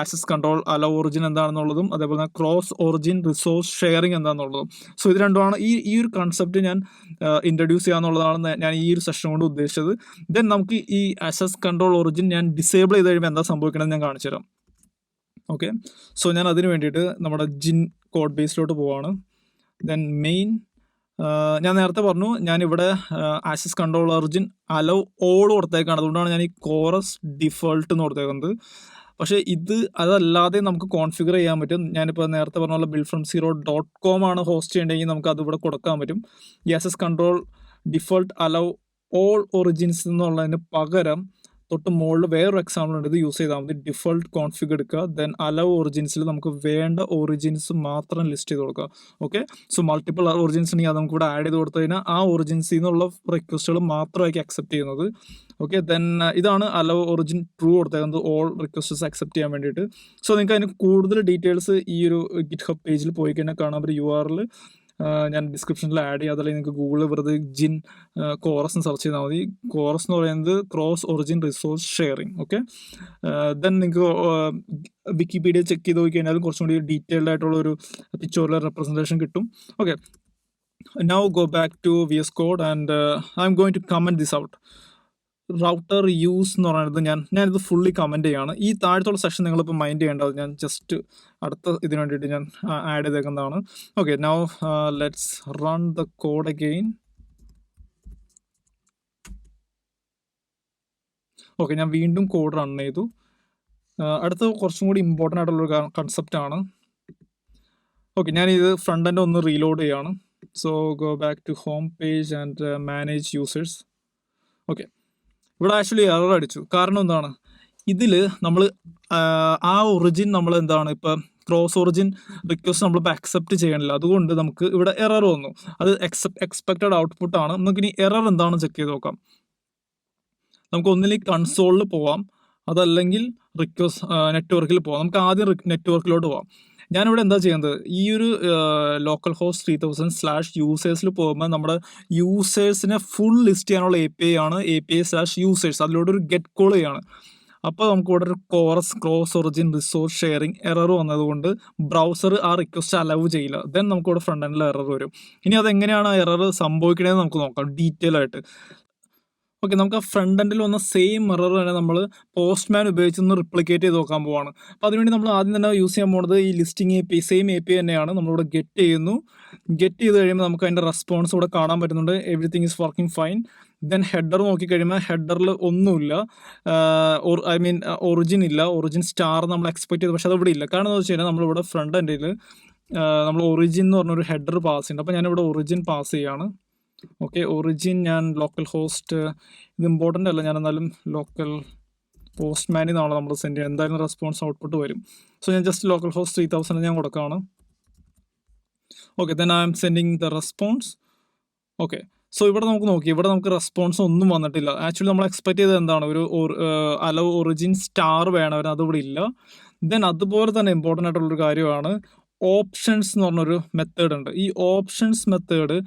Speaker 1: ആക്സസ് കൺട്രോൾ അലോ ഒറിജിൻ എന്താണെന്നുള്ളതും അതേപോലെ തന്നെ ക്രോസ് ഒറിജിൻ റിസോഴ്സ് ഷെയറിങ് എന്താണെന്നുള്ളതും. സോ ഇത് രണ്ടുമാണ് ഈ ഒരു കൺസെപ്റ്റ് ഞാൻ ഇൻട്രൊഡ്യൂസ് ചെയ്യാന്നുള്ളതാണ് ഞാൻ ഈ ഒരു സെഷൻ കൊണ്ട് ഉദ്ദേശിച്ചത്. ദെൻ നമുക്ക് ഈ ആക്സസ് കൺട്രോൾ ഒറിജിൻ ഞാൻ ഡിസേബിൾ ചെയ്ത് കഴിയുമ്പോൾ എന്താ സംഭവിക്കണമെന്ന് ഞാൻ കാണിച്ചു തരാം. ഓക്കെ, സോ ഞാൻ അതിന് വേണ്ടിയിട്ട് നമ്മുടെ ജിൻ കോഡ് ബേസിലോട്ട് പോവാണ്. ദെൻ മെയിൻ, ഞാൻ നേരത്തെ പറഞ്ഞു ഞാനിവിടെ access control origin allow all കൊടുത്തേക്കാണ്. അതുകൊണ്ടാണ് ഞാൻ ഈ കോറസ് ഡിഫോൾട്ട് എന്ന് കൊടുത്തേക്കുന്നത്. പക്ഷേ അതല്ലാതെ നമുക്ക് കോൺഫിഗർ ചെയ്യാൻ പറ്റും. ഞാനിപ്പോൾ നേരത്തെ പറഞ്ഞ പോലെ buildfromzero.com ആണ് ഹോസ്റ്റ് ചെയ്യണമെങ്കിൽ നമുക്ക് അതിവിടെ കൊടുക്കാൻ പറ്റും. ഈ access control default hello all origins എന്നുള്ളതിന് പകരം തൊട്ട് മുകളിൽ വേറൊരു എക്സാമ്പിൾ ഉണ്ട്. ഇത് യൂസ് ചെയ്താൽ മതി. ഡിഫോൾട്ട് കോൺഫിഗ് എടുക്കുക, ദെൻ അലോ ഒറിജിൻസിൽ നമുക്ക് വേണ്ട ഒറിജിൻസ് മാത്രം ലിസ്റ്റ് ചെയ്ത് കൊടുക്കുക. ഓക്കെ, സോ മൾട്ടിപ്പിൾ ഒറിജിൻസ് ഉണ്ടെങ്കിൽ അത് നമുക്ക് ഇവിടെ ആഡ് ചെയ്ത് കൊടുത്തു കഴിഞ്ഞാൽ ആ ഒറിജിൻസിൽ നിന്നുള്ള റിക്വസ്റ്റുകൾ മാത്രമായിരിക്കും അക്സെപ്റ്റ് ചെയ്യുന്നത്. ഓക്കെ, ദെൻ ഇതാണ് അലോ ഒറിജിൻ ട്രൂ കൊടുത്തേക്കുന്നത് ഓൾ റിക്വസ്റ്റസ് അക്സെപ്റ്റ് ചെയ്യാൻ വേണ്ടിയിട്ട്. സോ നിങ്ങൾക്ക് അതിന് കൂടുതൽ ഡീറ്റെയിൽസ് ഈ ഒരു ഗിറ്റ്ഹബ് പേജിൽ പോയി കഴിഞ്ഞാൽ കാണാൻ പറ്റും. URL ഞാൻ ഡിസ്ക്രിപ്ഷനിൽ ആഡ് ചെയ്യാം. അതല്ലെങ്കിൽ നിങ്ങൾക്ക് ഗൂഗിളിൽ വെറുതെ ജിൻ കോറസ് എന്ന് സെർച്ച് ചെയ്താൽ മതി. കോറസ് എന്ന് പറയുന്നത് cross origin resource sharing. Okay, then നിങ്ങൾക്ക് വിക്കിപീഡിയ ചെക്ക് ചെയ്ത് നോക്കി കഴിഞ്ഞാലും കുറച്ചും കൂടി ഡീറ്റെയിൽഡ് ആയിട്ടുള്ള ഒരു പിക്ചോറിലെ റെപ്രസെൻറ്റേഷൻ കിട്ടും. Okay, now go back to VS Code and I'm going to comment this out. Router use എന്ന് പറയുന്നത് ഞാനിത് ഫുള്ളി കമൻറ്റ് ചെയ്യാണ്. ഈ താഴത്തുള്ള സെഷൻ നിങ്ങളിപ്പോൾ മൈൻഡ് ചെയ്യേണ്ടത് ഞാൻ ജസ്റ്റ് അടുത്ത ഇതിന് വേണ്ടിയിട്ട് ഞാൻ ആഡ് ചെയ്തേക്കുന്നതാണ്. Okay, now let's run the code again. Okay, ഞാൻ വീണ്ടും കോഡ് റൺ ചെയ്തു. അടുത്ത കുറച്ചും കൂടി ഇമ്പോർട്ടൻ്റ് ആയിട്ടുള്ളൊരു കൺസെപ്റ്റാണ്. ഓക്കെ, ഞാനിത് ഫ്രണ്ട് എൻഡ് ഒന്ന് റീലോഡ് ചെയ്യാണ്. So go back to home page and manage users. Okay, ഇവിടെ ആക്ച്വലി എറർ അടിച്ചു. കാരണം എന്താണ്, ഇതിൽ നമ്മൾ ആ ഒറിജിൻ നമ്മൾ എന്താണ് ഇപ്പോൾ ക്രോസ് ഒറിജിൻ റിക്വസ്റ്റ് നമ്മളിപ്പോൾ അക്സെപ്റ്റ് ചെയ്യണില്ല. അതുകൊണ്ട് നമുക്ക് ഇവിടെ എറർ വന്നു. അത് എക്സ്പെക്റ്റഡ് ഔട്ട്പുട്ടാണ്. നമുക്കിനി എറർ എന്താണെന്ന് ചെക്ക് ചെയ്ത് നോക്കാം. നമുക്ക് ഒന്നിലേക്ക് കൺസോളിൽ പോവാം, അതല്ലെങ്കിൽ നെറ്റ്വർക്കിൽ പോവാം. നമുക്ക് ആദ്യം നെറ്റ്വർക്കിലോട്ട് പോവാം. ഞാനിവിടെ എന്താ ചെയ്യുന്നത്, ഈ ഒരു ലോക്കൽ ഹോസ്റ്റ് 3000/users പോകുമ്പോൾ നമ്മുടെ യൂസേഴ്സിനെ ഫുൾ ലിസ്റ്റ് ചെയ്യാനുള്ള API ആണ് API/users. അതിലൂടെ ഒരു ഗെറ്റ് കോൾ ചെയ്യാണ്. അപ്പോൾ നമുക്ക് ഇവിടെ ഒരു chorus cross origin resource sharing error വന്നതുകൊണ്ട് ബ്രൗസർ ആ റിക്വസ്റ്റ് അലവ് ചെയ്യില്ല. ദെൻ നമുക്കിവിടെ ഫ്രണ്ട് എൻഡിൽ എറർ വരും. ഇനി അതെങ്ങനെയാണ് ആ എറർ സംഭവിക്കണതെന്ന് നമുക്ക് നോക്കാം ഡീറ്റെയിൽ ആയിട്ട്. ഓക്കെ, നമുക്ക് ആ ഫ്രണ്ട് എൻഡിൽ വന്ന സെയിം എറർ തന്നെ നമ്മൾ പോസ്റ്റ്മാൻ ഉപയോഗിച്ചൊന്ന് റിപ്ലിക്കേറ്റ് ചെയ്ത് നോക്കാൻ പോവാണ്. അപ്പോൾ അതിനുവേണ്ടി നമ്മൾ ആദ്യം തന്നെ യൂസ് ചെയ്യാൻ പോകുന്നത് ഈ ലിസ്റ്റിംഗ് API സെയിം API തന്നെയാണ്. നമ്മളിവിടെ ഗെറ്റ് ചെയ്യുന്നു. ഗെറ്റ് ചെയ്ത് കഴിയുമ്പോൾ നമുക്ക് അതിൻ്റെ റെസ്പോൺസ് ഇവിടെ കാണാൻ പറ്റുന്നുണ്ട്. Everything is working fine. Then header നോക്കിക്കഴിയുമ്പോൾ ഹെഡറിൽ ഒന്നുമില്ല, ഒറിജിൻ ഇല്ല. ഒറിജിൻ സ്റ്റാർ നമ്മൾ എക്സ്പെക്ട് ചെയ്തു, പക്ഷെ അത് ഇവിടെ ഇല്ല. കാരണം എന്താ വെച്ച് കഴിഞ്ഞാൽ നമ്മളിവിടെ ഫ്രണ്ട് എൻഡിൽ നമ്മൾ ഒറിജിൻ എന്ന് പറഞ്ഞൊരു ഹെഡർ പാസ് ചെയ്യുന്നുണ്ട്. അപ്പോൾ ഞാനിവിടെ ഒറിജിൻ പാസ് ചെയ്യാണ്. ഓക്കെ, ഒറിജിൻ ഞാൻ ലോക്കൽ ഹോസ്റ്റ്, ഇത് ഇമ്പോർട്ടൻ്റ് അല്ല, ഞാൻ എന്നാലും ലോക്കൽ പോസ്റ്റ്മാനിൽ നിന്നാണ് നമ്മൾ സെൻഡ് ചെയ്യുന്നത്. എന്തായാലും റെസ്പോൺസ് ഔട്ട്പുട്ട് വരും. സോ ഞാൻ ജസ്റ്റ് ലോക്കൽ ഹോസ്റ്റ് 3000 ഞാൻ കൊടുക്കുകയാണ്. Okay, then I M sending the response. Okay, so ഇവിടെ നമുക്ക് നോക്കി, ഇവിടെ നമുക്ക് റെസ്പോൺസ് ഒന്നും വന്നിട്ടില്ല. ആക്ച്വലി നമ്മൾ എക്സ്പെക്ട് ചെയ്തത് എന്താണ്, ഒരു അലോ ഒറിജിൻ സ്റ്റാർ വേണവർ, അതിവിടെ ഇല്ല. ദെൻ അതുപോലെ തന്നെ ഇമ്പോർട്ടൻ്റ് ആയിട്ടുള്ളൊരു കാര്യമാണ് ഓപ്ഷൻസ് എന്ന് പറഞ്ഞൊരു മെത്തേഡ് ഉണ്ട്. ഈ ഓപ്ഷൻസ് മെത്തേഡ്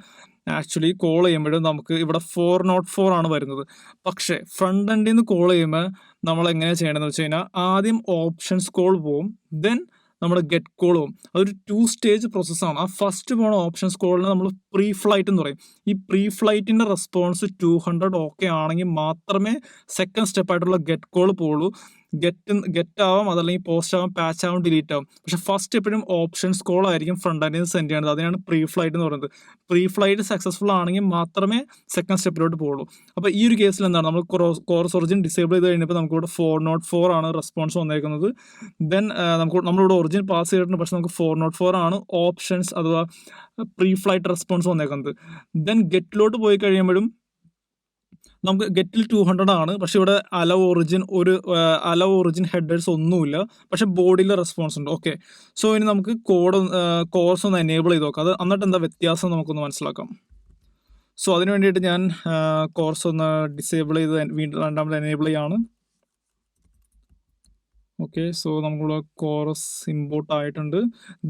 Speaker 1: ആക്ച്വലി കോൾ ചെയ്യുമ്പോഴും നമുക്ക് ഇവിടെ 404 ആണ് വരുന്നത്. പക്ഷേ ഫ്രണ്ട് എൻഡിൽ നിന്ന് കോൾ ചെയ്യുമ്പോൾ നമ്മൾ എങ്ങനെയാണ് ചെയ്യണമെന്ന് വെച്ച് കഴിഞ്ഞാൽ ആദ്യം ഓപ്ഷൻസ് കോൾ പോവും, ദെൻ നമ്മുടെ ഗെറ്റ് കോൾ പോവും. അതൊരു 2 സ്റ്റേജ് പ്രോസസ്സാണ്. ആ ഫസ്റ്റ് പോണ ഓപ്ഷൻസ് കോളിന് നമ്മൾ പ്രീ ഫ്ലൈറ്റ് എന്ന് പറയും. ഈ പ്രീ ഫ്ലൈറ്റിൻ്റെ റെസ്പോൺസ് 200 ഓക്കെ ആണെങ്കിൽ മാത്രമേ സെക്കൻഡ് സ്റ്റെപ്പായിട്ടുള്ള ഗെറ്റ് കോൾ പോവുള്ളൂ. ഗെറ്റ് ആവാം, അതല്ലെങ്കിൽ പോസ്റ്റ് ആവാം, പാച്ച് ആവാം, ഡിലീറ്റ് ആവും. പക്ഷെ ഫസ്റ്റ് എപ്പോഴും ഓപ്ഷൻസ് കോൾ ആയിരിക്കും ഫ്രണ്ട് എൻഡിൽ നിന്ന് സെൻഡ് ചെയ്യുന്നത്. അതിനാണ് പ്രീ ഫ്ലൈറ്റ് എന്ന് പറയുന്നത്. പ്രീ ഫ്ലൈറ്റ് സക്സസ്ഫുൾ ആണെങ്കിൽ മാത്രമേ സെക്കൻഡ് സ്റ്റെപ്പിലോട്ട് പോകുള്ളൂ. അപ്പോൾ ഈ ഒരു കേസിൽ എന്താണ്, നമ്മൾ കോറസ് ഒറിജിൻ ഡിസേബിൾ ചെയ്ത് കഴിഞ്ഞപ്പോൾ നമുക്കിവിടെ 404 ആണ് റെസ്പോൺസ് വന്നേക്കുന്നത്. ദെൻ നമ്മളിവിടെ ഒറിജിൻ പാസ് ചെയ്തിട്ടുണ്ട്, പക്ഷെ നമുക്ക് 404 ആണ് ഓപ്ഷൻസ് അഥവാ പ്രീ ഫ്ലൈറ്റ് റെസ്പോൺസ് വന്നേക്കുന്നത്. ദെൻ ഗെറ്റിലോട്ട് പോയി കഴിയുമ്പോഴും നമുക്ക് ഗെറ്റിൽ 200 ആണ്, പക്ഷെ ഇവിടെ അലോ ഒറിജിൻ ഹെഡേഴ്സ് ഒന്നുമില്ല, പക്ഷെ ബോഡിയിൽ റെസ്പോൺസ് ഉണ്ട്. ഓക്കെ, സോ ഇനി നമുക്ക് കോഴ്സ് ഒന്ന് എനേബിൾ ചെയ്ത് നോക്കാം. അത് എന്നിട്ട് എന്താ വ്യത്യാസം നമുക്കൊന്ന് മനസ്സിലാക്കാം. സോ അതിന് വേണ്ടിയിട്ട് ഞാൻ കോഴ്സ് ഒന്ന് ഡിസേബിൾ ചെയ്ത് വീണ്ടും രണ്ടാമത് എനേബിൾ ചെയ്യാണ്. ഓക്കെ, സോ നമുക്കുള്ള കോഴ്സ് ഇമ്പോർട്ട് ആയിട്ടുണ്ട്.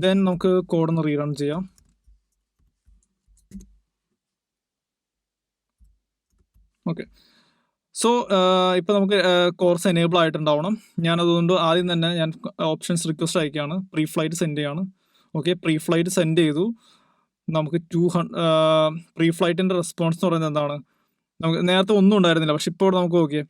Speaker 1: ദെൻ നമുക്ക് കോഡൊന്ന് റീറൺ ചെയ്യാം. ഓക്കെ, സോ ഇപ്പോൾ നമുക്ക് കോഴ്സ് എനേബിൾ ആയിട്ടുണ്ടാവണം. ഞാനതുകൊണ്ട് ആദ്യം തന്നെ ഞാൻ ഓപ്ഷൻസ് റിക്വസ്റ്റ് അയക്കുകയാണ്, പ്രീ ഫ്ലൈറ്റ് സെൻഡ് ചെയ്യാണ്. ഓക്കെ, പ്രീ ഫ്ലൈറ്റ് സെൻഡ് ചെയ്തു. നമുക്ക് പ്രീ ഫ്ലൈറ്റിൻ്റെ റെസ്പോൺസ് എന്ന് പറയുന്നത് എന്താണ്, നമുക്ക് നേരത്തെ ഒന്നും ഉണ്ടായിരുന്നില്ല, പക്ഷെ ഇപ്പോൾ നമുക്ക് ഓക്കെ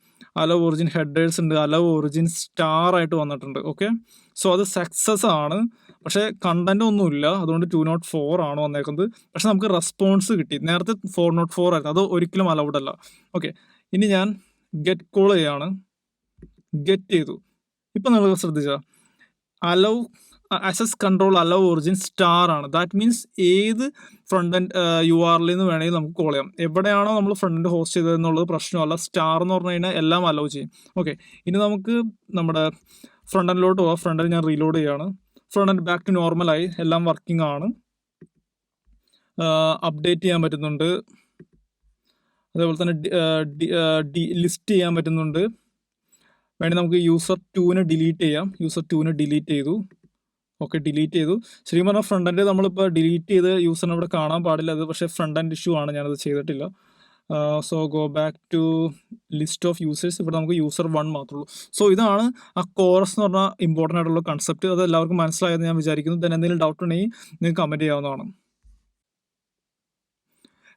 Speaker 1: അലോ ഒറിജിൻ ഹെഡേഴ്സ് ഉണ്ട്, അലോ ഒറിജിൻ സ്റ്റാർ ആയിട്ട് വന്നിട്ടുണ്ട്. ഓക്കെ, സോ അത് സക്സസ് ആണ്, പക്ഷേ കണ്ടന്റ് ഒന്നുമില്ല, അതുകൊണ്ട് 204 ആണ് വന്നേക്കുന്നത്. പക്ഷെ നമുക്ക് റെസ്പോൺസ് കിട്ടി. നേരത്തെ 404 ആയിരുന്നു, അത് ഒരിക്കലും അലൗഡ് അല്ല. ഓക്കെ, ഇനി ഞാൻ ഗെറ്റ് കോൾ ചെയ്യാണ്. ഗെറ്റ് ചെയ്തു. ഇപ്പം നിങ്ങൾ ശ്രദ്ധിച്ചാൽ allow access control allow origin star ആണ്. ദാറ്റ് മീൻസ് ഏത് ഫ്രണ്ട് എൻഡ് URL നിന്ന് വേണമെങ്കിൽ നമുക്ക് കോൾ ചെയ്യാം. എവിടെയാണോ നമ്മൾ ഫ്രണ്ട് എൻഡ് ഹോസ്റ്റ് ചെയ്തതെന്നുള്ളത് പ്രശ്നമല്ല. സ്റ്റാർ എന്ന് പറഞ്ഞു കഴിഞ്ഞാൽ എല്ലാം അലൗ ചെയ്യും. ഓക്കെ, ഇനി നമുക്ക് നമ്മുടെ ഫ്രണ്ട് എൻഡിലോട്ട് പോവാം. ഫ്രണ്ട് എൻഡ് ഞാൻ റീലോഡ് ചെയ്യാണ്. ഫ്രണ്ട് എൻഡ് ബാക്ക് ടു നോർമലായി, എല്ലാം വർക്കിംഗ് ആണ്. അപ്ഡേറ്റ് ചെയ്യാൻ പറ്റുന്നുണ്ട്, അതേപോലെ തന്നെ ലിസ്റ്റ് ചെയ്യാൻ പറ്റുന്നുണ്ട്. വേണ്ടി നമുക്ക് യൂസർ 2നെ ഡിലീറ്റ് ചെയ്യാം. യൂസർ 2നെ ഡിലീറ്റ് ചെയ്തു. ഓക്കെ, ഡിലീറ്റ് ചെയ്തു. ശരിക്കും പറഞ്ഞാൽ ഫ്രണ്ട് എൻഡ് നമ്മളിപ്പോൾ ഡിലീറ്റ് ചെയ്ത് യൂസറിനെ ഇവിടെ കാണാൻ പാടില്ല. അത് പക്ഷേ ഫ്രണ്ട് എൻഡ് ഇഷ്യൂ ആണ്, ഞാനത് ചെയ്തിട്ടില്ല. So go back to list of users. ഇവിടെ നമുക്ക് യൂസർ 1 മാത്രമേ ഉള്ളൂ. സോ ഇതാണ് ആ കോറസ് എന്ന് പറഞ്ഞാൽ ഇമ്പോർട്ടൻ്റ് ആയിട്ടുള്ള കൺസെപ്റ്റ്. അത് എല്ലാവർക്കും മനസ്സിലായെന്ന് ഞാൻ വിചാരിക്കുന്നു. ദെൻ എന്തെങ്കിലും ഡൗട്ട് ഉണ്ടെങ്കിൽ നിങ്ങൾക്ക് കമൻറ്റ് ചെയ്യാവുന്നതാണ്.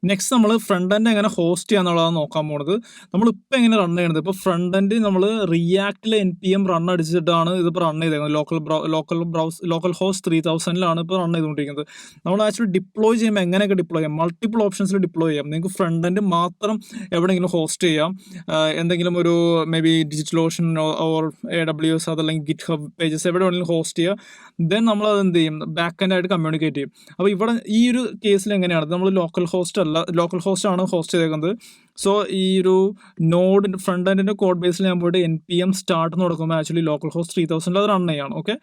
Speaker 1: നെക്സ്റ്റ് നമ്മൾ ഫ്രണ്ട് എൻഡ് എങ്ങനെ ഹോസ്റ്റ് ചെയ്യാന്നുള്ളതാണ് നോക്കാൻ പോകുന്നത്. നമ്മളിപ്പോൾ എങ്ങനെ റൺ ചെയ്യണത്, ഇപ്പോൾ ഫ്രണ്ട് എൻഡ് നമ്മൾ റിയാക്റ്റിൽ NPM റൺ അടിച്ചിട്ടാണ് ഇതിപ്പോൾ റൺ ചെയ്തേക്കുന്നത്. ലോക്കൽ ഹോസ്റ്റ് 3000 ഇപ്പോൾ റൺ ചെയ്തുകൊണ്ടിരിക്കുന്നത്. നമ്മൾ ആക്ച്വലി ഡിപ്ലോയ് ചെയ്യുമ്പോൾ എങ്ങനെയൊക്കെ ഡിപ്ലോയ് ചെയ്യാം, മൾട്ടിപ്പിൾ ഓപ്ഷൻസിൽ ഡിപ്ലോയ് ചെയ്യാം. നിങ്ങൾക്ക് ഫ്രണ്ട് എൻഡ് മാത്രം എവിടെയെങ്കിലും ഹോസ്റ്റ് ചെയ്യാം, എന്തെങ്കിലും ഒരു may be DigitalOcean or AWS അതല്ലെങ്കിൽ GitHub പേജസ് എവിടെ വേണമെങ്കിലും ഹോസ്റ്റ് ചെയ്യുക. ദെൻ നമ്മളത് എന്ത് ചെയ്യും, ബാക്ക് എൻഡ് ആയിട്ട് കമ്മ്യൂണിക്കേറ്റ് ചെയ്യും. അപ്പോൾ ഇവിടെ ഈ ഒരു കേസിൽ എങ്ങനെയാണ്, നമ്മൾ ലോക്കൽ ഹോസ്റ്റ് ആണ് ഹോസ്റ്റ് ചെയ്തേക്കുന്നത്. സോ ഈ ഒരു നോഡ് ഫ്രണ്ട് എൻഡിൻ്റെ കോഡ് ബേസിൽ ഞാൻ പോയിട്ട് NPM സ്റ്റാർട്ട് എന്ന് കൊടുക്കുമ്പോൾ ആക്ച്വലി ലോക്കൽ ഹോസ്റ്റ് 3000 അത് റൺ ചെയ്യാണ്. ഓക്കെ,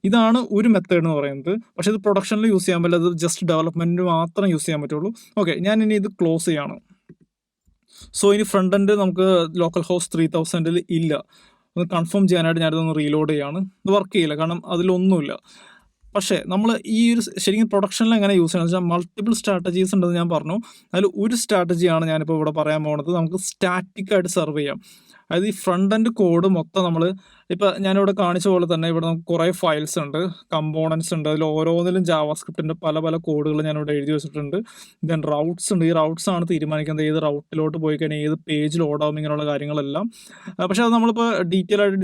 Speaker 1: ഇതാണ് ഒരു മെത്തേഡ് എന്ന് പറയുന്നത്. പക്ഷേ ഇത് പ്രൊഡക്ഷനിൽ യൂസ് ചെയ്യാൻ പറ്റില്ല, അത് ജസ്റ്റ് ഡെവലപ്മെൻറ്റിന് മാത്രം യൂസ് ചെയ്യാൻ പറ്റുള്ളൂ. ഓക്കെ, ഞാൻ ഇനി ഇത് ക്ലോസ് ചെയ്യാണ്. സോ ഇനി ഫ്രണ്ട് എൻഡ് നമുക്ക് ലോക്കൽ ഹോസ്റ്റ് 3000 ഇല്ല. ഒന്ന് കൺഫേം ചെയ്യാനായിട്ട് ഞാനിതൊന്ന് റീലോഡ് ചെയ്യാണ്. ഇത് വർക്ക് ചെയ്യില്ല, കാരണം അതിലൊന്നുമില്ല. പക്ഷേ നമ്മൾ ഈ ഒരു ശരിക്കും പ്രൊഡക്ഷനിൽ എങ്ങനെ യൂസ് ചെയ്യണമെന്ന് വെച്ചാൽ മൾട്ടിപ്പിൾ സ്ട്രാറ്റജീസ് ഉണ്ടെന്ന് ഞാൻ പറഞ്ഞു. അതിൽ ഒരു സ്ട്രാറ്റജിയാണ് ഞാനിപ്പോൾ ഇവിടെ പറയാൻ പോകുന്നത്. നമുക്ക് സ്റ്റാറ്റിക് ആയിട്ട് സെർവ് ചെയ്യാം. അതായത് ഈ ഫ്രണ്ട് എൻഡ് കോഡ് മൊത്തം നമ്മൾ ഇപ്പോൾ ഞാനിവിടെ കാണിച്ച പോലെ തന്നെ ഇവിടെ നമുക്ക് കുറേ ഫയൽസ് ഉണ്ട്, കമ്പോണൻസ് ഉണ്ട്. അതിൽ ഓരോന്നിലും ജാവാസ്ക്രിപ്റ്റിൻ്റെ പല പല കോഡുകൾ ഞാനിവിടെ എഴുതി വെച്ചിട്ടുണ്ട്. ദെൻ റൗട്ട്സ് ഉണ്ട്. ഈ റൗട്ട്സ് ആണ് തീരുമാനിക്കുന്നത് ഏത് റൗട്ടിലോട്ട് പോയി കഴിഞ്ഞാൽ ഏത് പേജ് ലോഡാവും, ഇങ്ങനെയുള്ള കാര്യങ്ങളെല്ലാം. പക്ഷേ അത് നമ്മളിപ്പോൾ ഡീറ്റെയിൽ ആയിട്ട്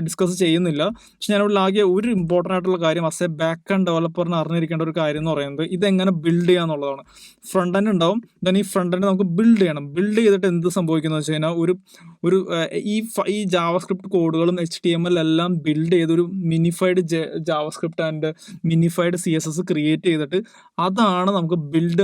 Speaker 1: ഡിസ്കസ് ചെയ്യുന്നില്ല. പക്ഷെ ഞാനിവിടെ ആകെ ഒരു ഇമ്പോർട്ടൻ്റ് ആയിട്ടുള്ള കാര്യം ആസ് എ ബാക്ക് ആൻഡ് ഡെവലപ്പറിന് അറിഞ്ഞിരിക്കേണ്ട ഒരു കാര്യം എന്ന് പറയുന്നത് ഇതെങ്ങനെ ബിൽഡ് ചെയ്യുക എന്നുള്ളതാണ്. ഫ്രണ്ട് എൻഡ് ഉണ്ടാവും, ദെൻ ഈ ഫ്രണ്ട് എൻഡ് നമുക്ക് ബിൽഡ് ചെയ്യണം. ബിൽഡ് ചെയ്തിട്ട് എന്ത് സംഭവിക്കുന്നത് വെച്ച് കഴിഞ്ഞാൽ ഈ ജാവാസ്ക്രിപ്റ്റ് കോഡുകളും HTML എല്ലാം ബിൽഡ് ചെയ്തൊരു മിനിഫൈഡ് ജാവാസ്ക്രിപ്റ്റ് ആൻഡ് മിനിഫൈഡ് CSS ക്രിയേറ്റ് ചെയ്തിട്ട് അതാണ് നമുക്ക് ബിൽഡ്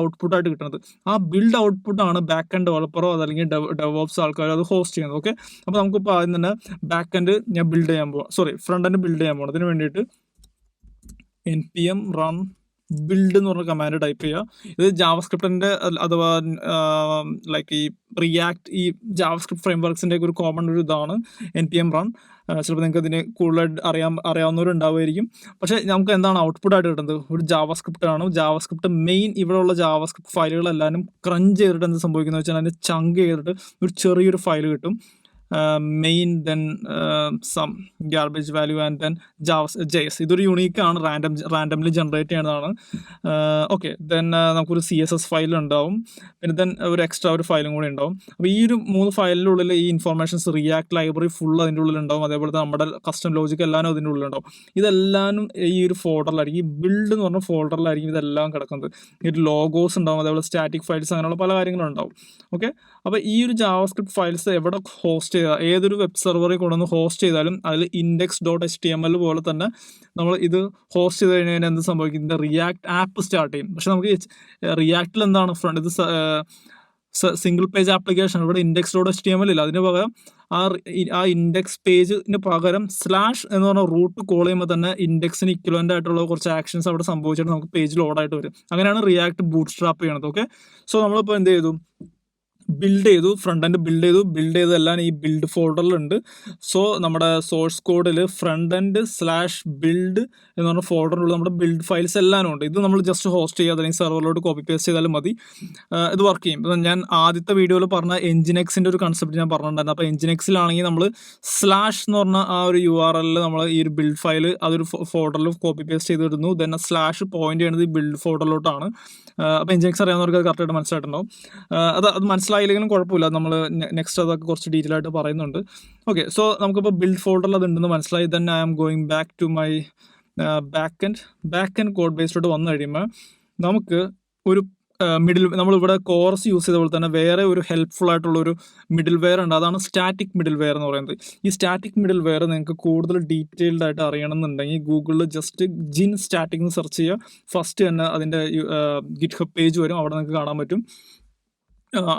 Speaker 1: ഔട്ട്പുട്ടായിട്ട് കിട്ടുന്നത്. ആ ബിൽഡ് ഔട്ട്പുട്ടാണ് ബാക്ക് ആൻഡ് ഡെവലപ്പറോ അതല്ലെങ്കിൽ ഡെവോപ്സ് ആൾക്കാരോ അത് ഹോസ്റ്റ് ചെയ്യുന്നത്. ഓക്കെ, അപ്പോൾ നമുക്കിപ്പോൾ ആദ്യം തന്നെ ബാക്ക് എൻഡ് ഞാൻ ഫ്രണ്ട് എൻഡ് ബിൽഡ് ചെയ്യാൻ പോകണം. അതിന് വേണ്ടിയിട്ട് npm run ബിൽഡ് എന്ന് പറഞ്ഞ കമാൻഡ് ടൈപ്പ് ചെയ്യുക. ഇത് ജാവാസ്ക്രിപ്റ്റിൻ്റെ അഥവാ ലൈക്ക് ഈ റിയാക്ട് ഈ ജാവാസ്ക്രിപ്റ്റ് ഫ്രെയിംവർക്സിൻ്റെ ഒരു കോമൺ ഒരു ഇതാണ് npm run. ചിലപ്പോൾ നിങ്ങൾക്ക് ഇതിന് കൂടുതലായിട്ട് അറിയാവുന്നവരുണ്ടാവുമായിരിക്കും. പക്ഷേ നമുക്ക് എന്താണ് ഔട്ട്പുട്ടായിട്ട് കിട്ടുന്നത്? ഒരു ജാവാസ്ക്രിപ്റ്റ് ആണ്. ജാവാസ്ക്രിപ്റ്റ് മെയിൻ ഇവിടെയുള്ള ജാവാസ്ക്രിപ്റ്റ് ഫയലുകളെല്ലാവരും ക്രഞ്ച് ചെയ്തിട്ട് എന്ത് സംഭവിക്കുന്നത് വെച്ചാൽ അതിന് ചങ്ക് ചെയ്തിട്ട് ഒരു ചെറിയൊരു ഫയൽ കിട്ടും. Main, then some garbage value and then JS. ഇതൊരു യൂണീക്കാണ്, റാൻഡംലി ജനറേറ്റ് ചെയ്യുന്നതാണ്. ഓക്കെ, ദെൻ നമുക്കൊരു CSS ഫയൽ ഉണ്ടാവും, പിന്നെ ദെൻ ഒരു എക്സ്ട്രാ ഒരു ഫയലും കൂടി ഉണ്ടാവും. അപ്പോൾ ഈ ഒരു 3 ഫയലിനുള്ളിൽ ഈ ഇൻഫോർമേഷൻസ് റിയാക്ട് ലൈബ്രറി ഫുൾ അതിൻ്റെ ഉള്ളിൽ ഉണ്ടാവും. അതേപോലെ നമ്മുടെ കസ്റ്റം ലോജിക് എല്ലാവരും അതിൻ്റെ ഉള്ളിലുണ്ടാവും. ഇതെല്ലാവരും ഈ ഒരു ഫോൾഡറിലായിരിക്കും, ഈ ബിൽഡ് എന്ന് പറഞ്ഞ ഫോൾഡറിലായിരിക്കും ഇതെല്ലാം കിടക്കുന്നത്. ഈ ഒരു ലോഗോസ് ഉണ്ടാവും, അതേപോലെ സ്റ്റാറ്റിക് ഫയൽസ്, അങ്ങനെയുള്ള പല കാര്യങ്ങളും ഉണ്ടാവും. ഓക്കെ, അപ്പോൾ ഈ ഒരു ജാവാസ്ക്രിപ്റ്റ് ഫയൽസ് എവിടെ ഹോസ്റ്റ് ചെയ്താൽ, ഏതൊരു വെബ് സെർവറിൽ കൊണ്ടുവന്ന് ഹോസ്റ്റ് ചെയ്താലും അതിൽ index.html പോലെ തന്നെ നമ്മൾ ഇത് ഹോസ്റ്റ് ചെയ്ത് കഴിഞ്ഞാൽ എന്ത് സംഭവിക്കും? ഇതിൻ്റെ റിയാക്ട് ആപ്പ് സ്റ്റാർട്ട് ചെയ്യും. പക്ഷെ നമുക്ക് റിയാക്റ്റിൽ എന്താണ് ഇത് സിംഗിൾ പേജ് ആപ്ലിക്കേഷൻ. ഇവിടെ index.html ഇല്ല. അതിന് പകരം ആ ഇൻഡെക്സ് പേജിന് പകരം സ്ലാഷ് എന്ന് പറഞ്ഞ റൂട്ട് കോൾ ചെയ്യുമ്പോൾ തന്നെ ഇൻഡെക്സിന് ഇക്വലൻ്റ് ആയിട്ടുള്ള കുറച്ച് ആക്ഷൻസ് അവിടെ സംഭവിച്ചിട്ട് നമുക്ക് പേജ് ലോഡായിട്ട് വരും. അങ്ങനെയാണ് റിയാക്ട് ബൂട്ട് സ്ട്രാപ്പ് ചെയ്യണത്. ഓക്കെ, സോ നമ്മളിപ്പോൾ എന്ത് ചെയ്തു? ബിൽഡ് ചെയ്തു, ഫ്രണ്ട് എൻഡ് ബിൽഡ് ചെയ്തെല്ലാം ഈ ബിൽഡ് ഫോൾഡറിലുണ്ട്. സോ നമ്മുടെ സോഴ്സ് കോഡിൽ ഫ്രണ്ട് എൻഡ് /ബിൽഡ് എന്ന് പറഞ്ഞ ഫോൾഡറിലുള്ള നമ്മുടെ ബിൽഡ് ഫയൽസ് എല്ലാം ഉണ്ട്. ഇത് നമ്മൾ ജസ്റ്റ് ഹോസ്റ്റ് ചെയ്യുക, അല്ലെങ്കിൽ സെർവറിലോട്ട് കോപ്പി പേസ്റ്റ് ചെയ്താലും മതി, ഇത് വർക്ക് ചെയ്യും. ഇപ്പം ഞാൻ ആദ്യത്തെ വീഡിയോയിൽ പറഞ്ഞ എൻജിനെക്സിൻ്റെ ഒരു കൺസെപ്റ്റ് ഞാൻ പറഞ്ഞിട്ടുണ്ടായിരുന്നു. അപ്പോൾ എൻജിനെക്സിലാണെങ്കിൽ നമ്മൾ സ്ലാഷ് എന്ന് പറഞ്ഞ ആ ഒരു URL നമ്മൾ ഈ ഒരു ബിൽഡ് ഫയൽ അതൊരു ഫോൾഡറിൽ കോപ്പി പേസ്റ്റ് ചെയ്തിടുന്നു. ദെൻ ആ സ്ലാഷ് പോയിന്റ് ചെയ്യുന്നത് ഈ ബിൽഡ് ഫോൾഡറിലോട്ടാണ്. അപ്പോൾ എൻജിനെക്സ് അറിയാവുന്നവർക്ക് അത് കറക്റ്റായിട്ട് മനസ്സിലായിട്ടുണ്ടാവും. അത് മനസ്സിലായില്ലെങ്കിലും കുഴപ്പമില്ല, നമ്മൾ നെക്സ്റ്റ് അതൊക്കെ കുറച്ച് ഡീറ്റെയിൽ ആയിട്ട് പറയുന്നുണ്ട്. ഓക്കെ, സോ നമുക്കിപ്പോൾ ബിൽഡ് ഫോൾഡറിൽ അത് ഉണ്ടെന്ന് മനസ്സിലായി. Then I am going back to my back end code ബേസിലോട്ട് വന്നു കഴിയുമ്പോൾ നമുക്ക് ഒരു നമ്മളിവിടെ കോറസ് യൂസ് ചെയ്ത പോലെ തന്നെ വേറെ ഒരു ഹെൽപ്ഫുൾ ആയിട്ടുള്ളൊരു മിഡിൽ വെയർ ഉണ്ട്. അതാണ് സ്റ്റാറ്റിക് മിഡിൽ വെയർ എന്ന് പറയുന്നത്. ഈ സ്റ്റാറ്റിക് മിഡിൽ വെയർ നിങ്ങൾക്ക് കൂടുതൽ ഡീറ്റെയിൽഡ് ആയിട്ട് അറിയണമെന്നുണ്ടെങ്കിൽ ഗൂഗിളിൽ ജസ്റ്റ് ജിൻ സ്റ്റാറ്റിക് എന്ന് സെർച്ച് ചെയ്യുക. ഫസ്റ്റ് തന്നെ അതിൻ്റെ ഗിറ്റ്ഹബ് പേജ് വരും, അവിടെ നിങ്ങൾക്ക് കാണാൻ പറ്റും.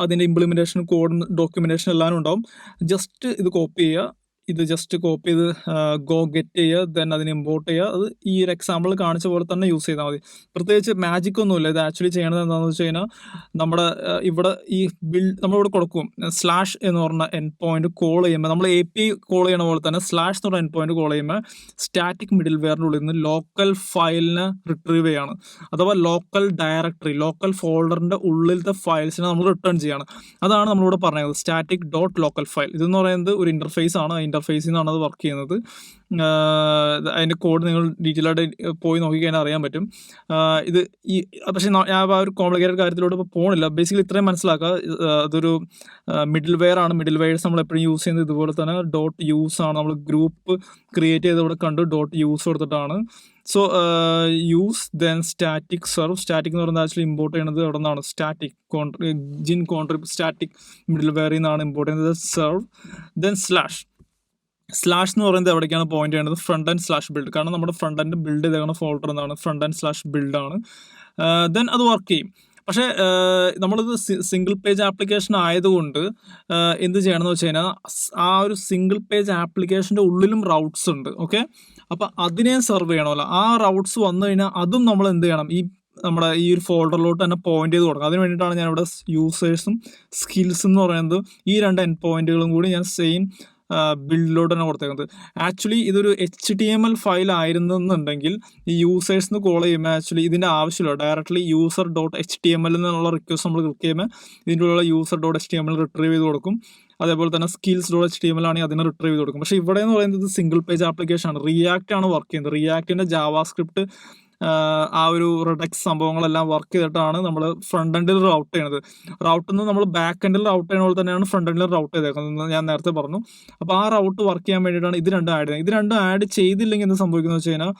Speaker 1: അതിൻ്റെ ഇംപ്ലിമെൻറ്റേഷൻ കോഡ് ഡോക്യുമെൻറ്റേഷൻ എല്ലാം ഉണ്ടാവും. ജസ്റ്റ് ഇത് കോപ്പി ചെയ്യുക, ഇത് ജസ്റ്റ് കോപ്പി ചെയ്ത് ഗോ ഗെറ്റ് ചെയ്യുക, ദെൻ അതിന് ഇമ്പോർട്ട് ചെയ്യുക. അത് ഈ ഒരു എക്സാമ്പിൾ കാണിച്ച പോലെ തന്നെ യൂസ് ചെയ്താൽ മതി. പ്രത്യേകിച്ച് മാജിക് ഒന്നുമില്ല. ഇത് ആക്ച്വലി ചെയ്യണത് എന്താണെന്ന് വെച്ച് കഴിഞ്ഞാൽ നമ്മുടെ ഇവിടെ ഈ നമ്മളിവിടെ കൊടുക്കും സ്ലാഷ് എന്ന് പറഞ്ഞ എൻഡ് പോയിന്റ് കോൾ ചെയ്യുമ്പോൾ നമ്മൾ API കോൾ ചെയ്യണ പോലെ തന്നെ സ്ലാഷ് എന്ന് പറഞ്ഞ എൻഡ് പോയിന്റ് കോൾ ചെയ്യുമ്പോൾ സ്റ്റാറ്റിക് മിഡിൽ വെയറിൻ്റെ ഉള്ളിൽ നിന്ന് ലോക്കൽ ഫയലിനെ റിട്രീവ് ചെയ്യാണ്, അഥവാ ലോക്കൽ ഡയറക്ടറി, ലോക്കൽ ഫോൾഡറിൻ്റെ ഉള്ളിലത്തെ ഫയൽസിനെ നമ്മൾ റിട്ടേൺ ചെയ്യാണ്. അതാണ് നമ്മളിവിടെ പറഞ്ഞത് സ്റ്റാറ്റിക് .ലോക്കൽ ഫയൽ. ഇതെന്ന് പറയുന്നത് ഒരു ഇൻ്റർഫേസ് ആണ്. ഇന്റർഫേസിൽ നിന്നാണ് അത് വർക്ക് ചെയ്യുന്നത്. അതിൻ്റെ കോഡ് നിങ്ങൾ ഡീറ്റെയിൽ ആയിട്ട് പോയി നോക്കിക്കഴിഞ്ഞാൽ അറിയാൻ പറ്റും. ഇത് പക്ഷേ ഞാൻ ആ ഒരു കോംപ്ലിക്കേറ്റഡ് കാര്യത്തിലോട്ട് ഇപ്പോൾ പോകണില്ല. ബേസിക്കലി ഇത്രയും മനസ്സിലാക്കുക, അതൊരു മിഡിൽ വെയർ ആണ്. മിഡിൽ വെയർസ് നമ്മൾ എപ്പോഴും യൂസ് ചെയ്യുന്നത് ഇതുപോലെ തന്നെ .യൂസ് ആണ്. നമ്മൾ ഗ്രൂപ്പ് ക്രിയേറ്റ് ചെയ്ത് ഇവിടെ കണ്ടു .യൂസ് കൊടുത്തിട്ടാണ്. So use then static serve. Static എന്ന് പറയുന്നത് ആക്ച്വലി ഇമ്പോർട്ട് ചെയ്യുന്നത് അവിടെ നിന്നാണ്. സ്റ്റാറ്റിക് ജിൻ കോൺട്രിബ്യൂട്ട് സ്റ്റാറ്റിക് മിഡിൽ വെയറിൽ നിന്നാണ് ഇമ്പോർട്ട് ചെയ്യുന്നത്. സെർവ് ദെൻ സ്ലാഷ് എന്ന് പറയുന്നത് എവിടേക്കാണ് പോയിന്റ് ചെയ്യുന്നത്? Front end /build. കാരണം നമ്മുടെ ഫ്രണ്ട് എൻഡ് ബിൽഡ് ചെയ്തേക്കുന്ന ഫോൾഡർ എന്നാണ് ഫ്രണ്ട് എൻഡ് /ബിൽഡ് ആണ്. ദെൻ അത് വർക്ക് ചെയ്യും. പക്ഷേ നമ്മളിത് സിംഗിൾ പേജ് ആപ്ലിക്കേഷൻ ആയതുകൊണ്ട് എന്ത് ചെയ്യണമെന്ന് വെച്ച് കഴിഞ്ഞാൽ ആ ഒരു സിംഗിൾ പേജ് ആപ്ലിക്കേഷൻ്റെ ഉള്ളിലും റൗട്ട്സ് ഉണ്ട്. ഓക്കെ, അപ്പോൾ അതിനെ സെർവ് ചെയ്യണമല്ലോ. ആ റൗട്ട്സ് വന്നു കഴിഞ്ഞാൽ അതും നമ്മൾ എന്ത് ചെയ്യണം? നമ്മുടെ ഈ ഒരു ഫോൾഡറിലോട്ട് തന്നെ പോയിന്റ് ചെയ്ത് കൊടുക്കണം. അതിന് വേണ്ടിയിട്ടാണ് ഞാനിവിടെ യൂസേഴ്സും സ്കിൽസും എന്ന് പറയുന്നത് ഈ 2 എൻഡ് പോയിന്റുകളും കൂടി ഞാൻ സെയിം ബിൽഡിലോട്ട് തന്നെ കൊടുത്തേക്കുന്നത്. ആക്ച്വലി ഇതൊരു HTML ഫയൽ ആയിരുന്നെന്നുണ്ടെങ്കിൽ ഈ യൂസേഴ്സിന് കോൾ ചെയ്യുമ്പോൾ ആക്ച്വലി ഇതിൻ്റെ ആവശ്യമില്ല. ഡയറക്റ്റ്ലി user.html എന്നുള്ള റിക്വസ്റ്റ് നമ്മൾ ക്ലിക്ക് ചെയ്യുമ്പോൾ ഇതിൻ്റെ ഉള്ള user.html റിട്രീവ് ചെയ്ത് കൊടുക്കും. അതേപോലെ തന്നെ skills.html ആണെങ്കിൽ അതിനെ റിട്രീവ് ചെയ്ത് കൊടുക്കും. പക്ഷേ ഇവിടെ എന്ന് പറയുന്നത് സിംഗിൾ പേജ് ആപ്ലിക്കേഷൻ ആണ്. റിയാക്റ്റ് ആണ് വർക്ക് ചെയ്യുന്നത്. റിയാക്റ്റിൻ്റെ ജാവാസ്ക്രിപ്റ്റ് ആ ഒരു റിഡക്സ് സംഭവങ്ങളെല്ലാം വർക്ക് ചെയ്തിട്ടാണ് നമ്മൾ ഫ്രണ്ട് എൻഡിൽ റൗട്ട് ചെയ്യുന്നത്. റൗട്ടിൽ നിന്ന് നമ്മൾ ബാക്ക് എൻഡിൽ റൗട്ട് ചെയ്യുന്ന പോലെ തന്നെയാണ് ഫ്രണ്ട് എൻഡിൽ റൗട്ട് ചെയ്തേക്കുന്നത്, ഞാൻ നേരത്തെ പറഞ്ഞു. അപ്പോൾ ആ റൗട്ട് വർക്ക് ചെയ്യാൻ വേണ്ടിയിട്ടാണ് ഇത് രണ്ടും ആഡ് ചെയ്യുന്നത്. ഇത് രണ്ടും ആഡ് ചെയ്തില്ലെങ്കിൽ എന്ത് സംഭവിക്കുന്നത് വെച്ച് കഴിഞ്ഞാൽ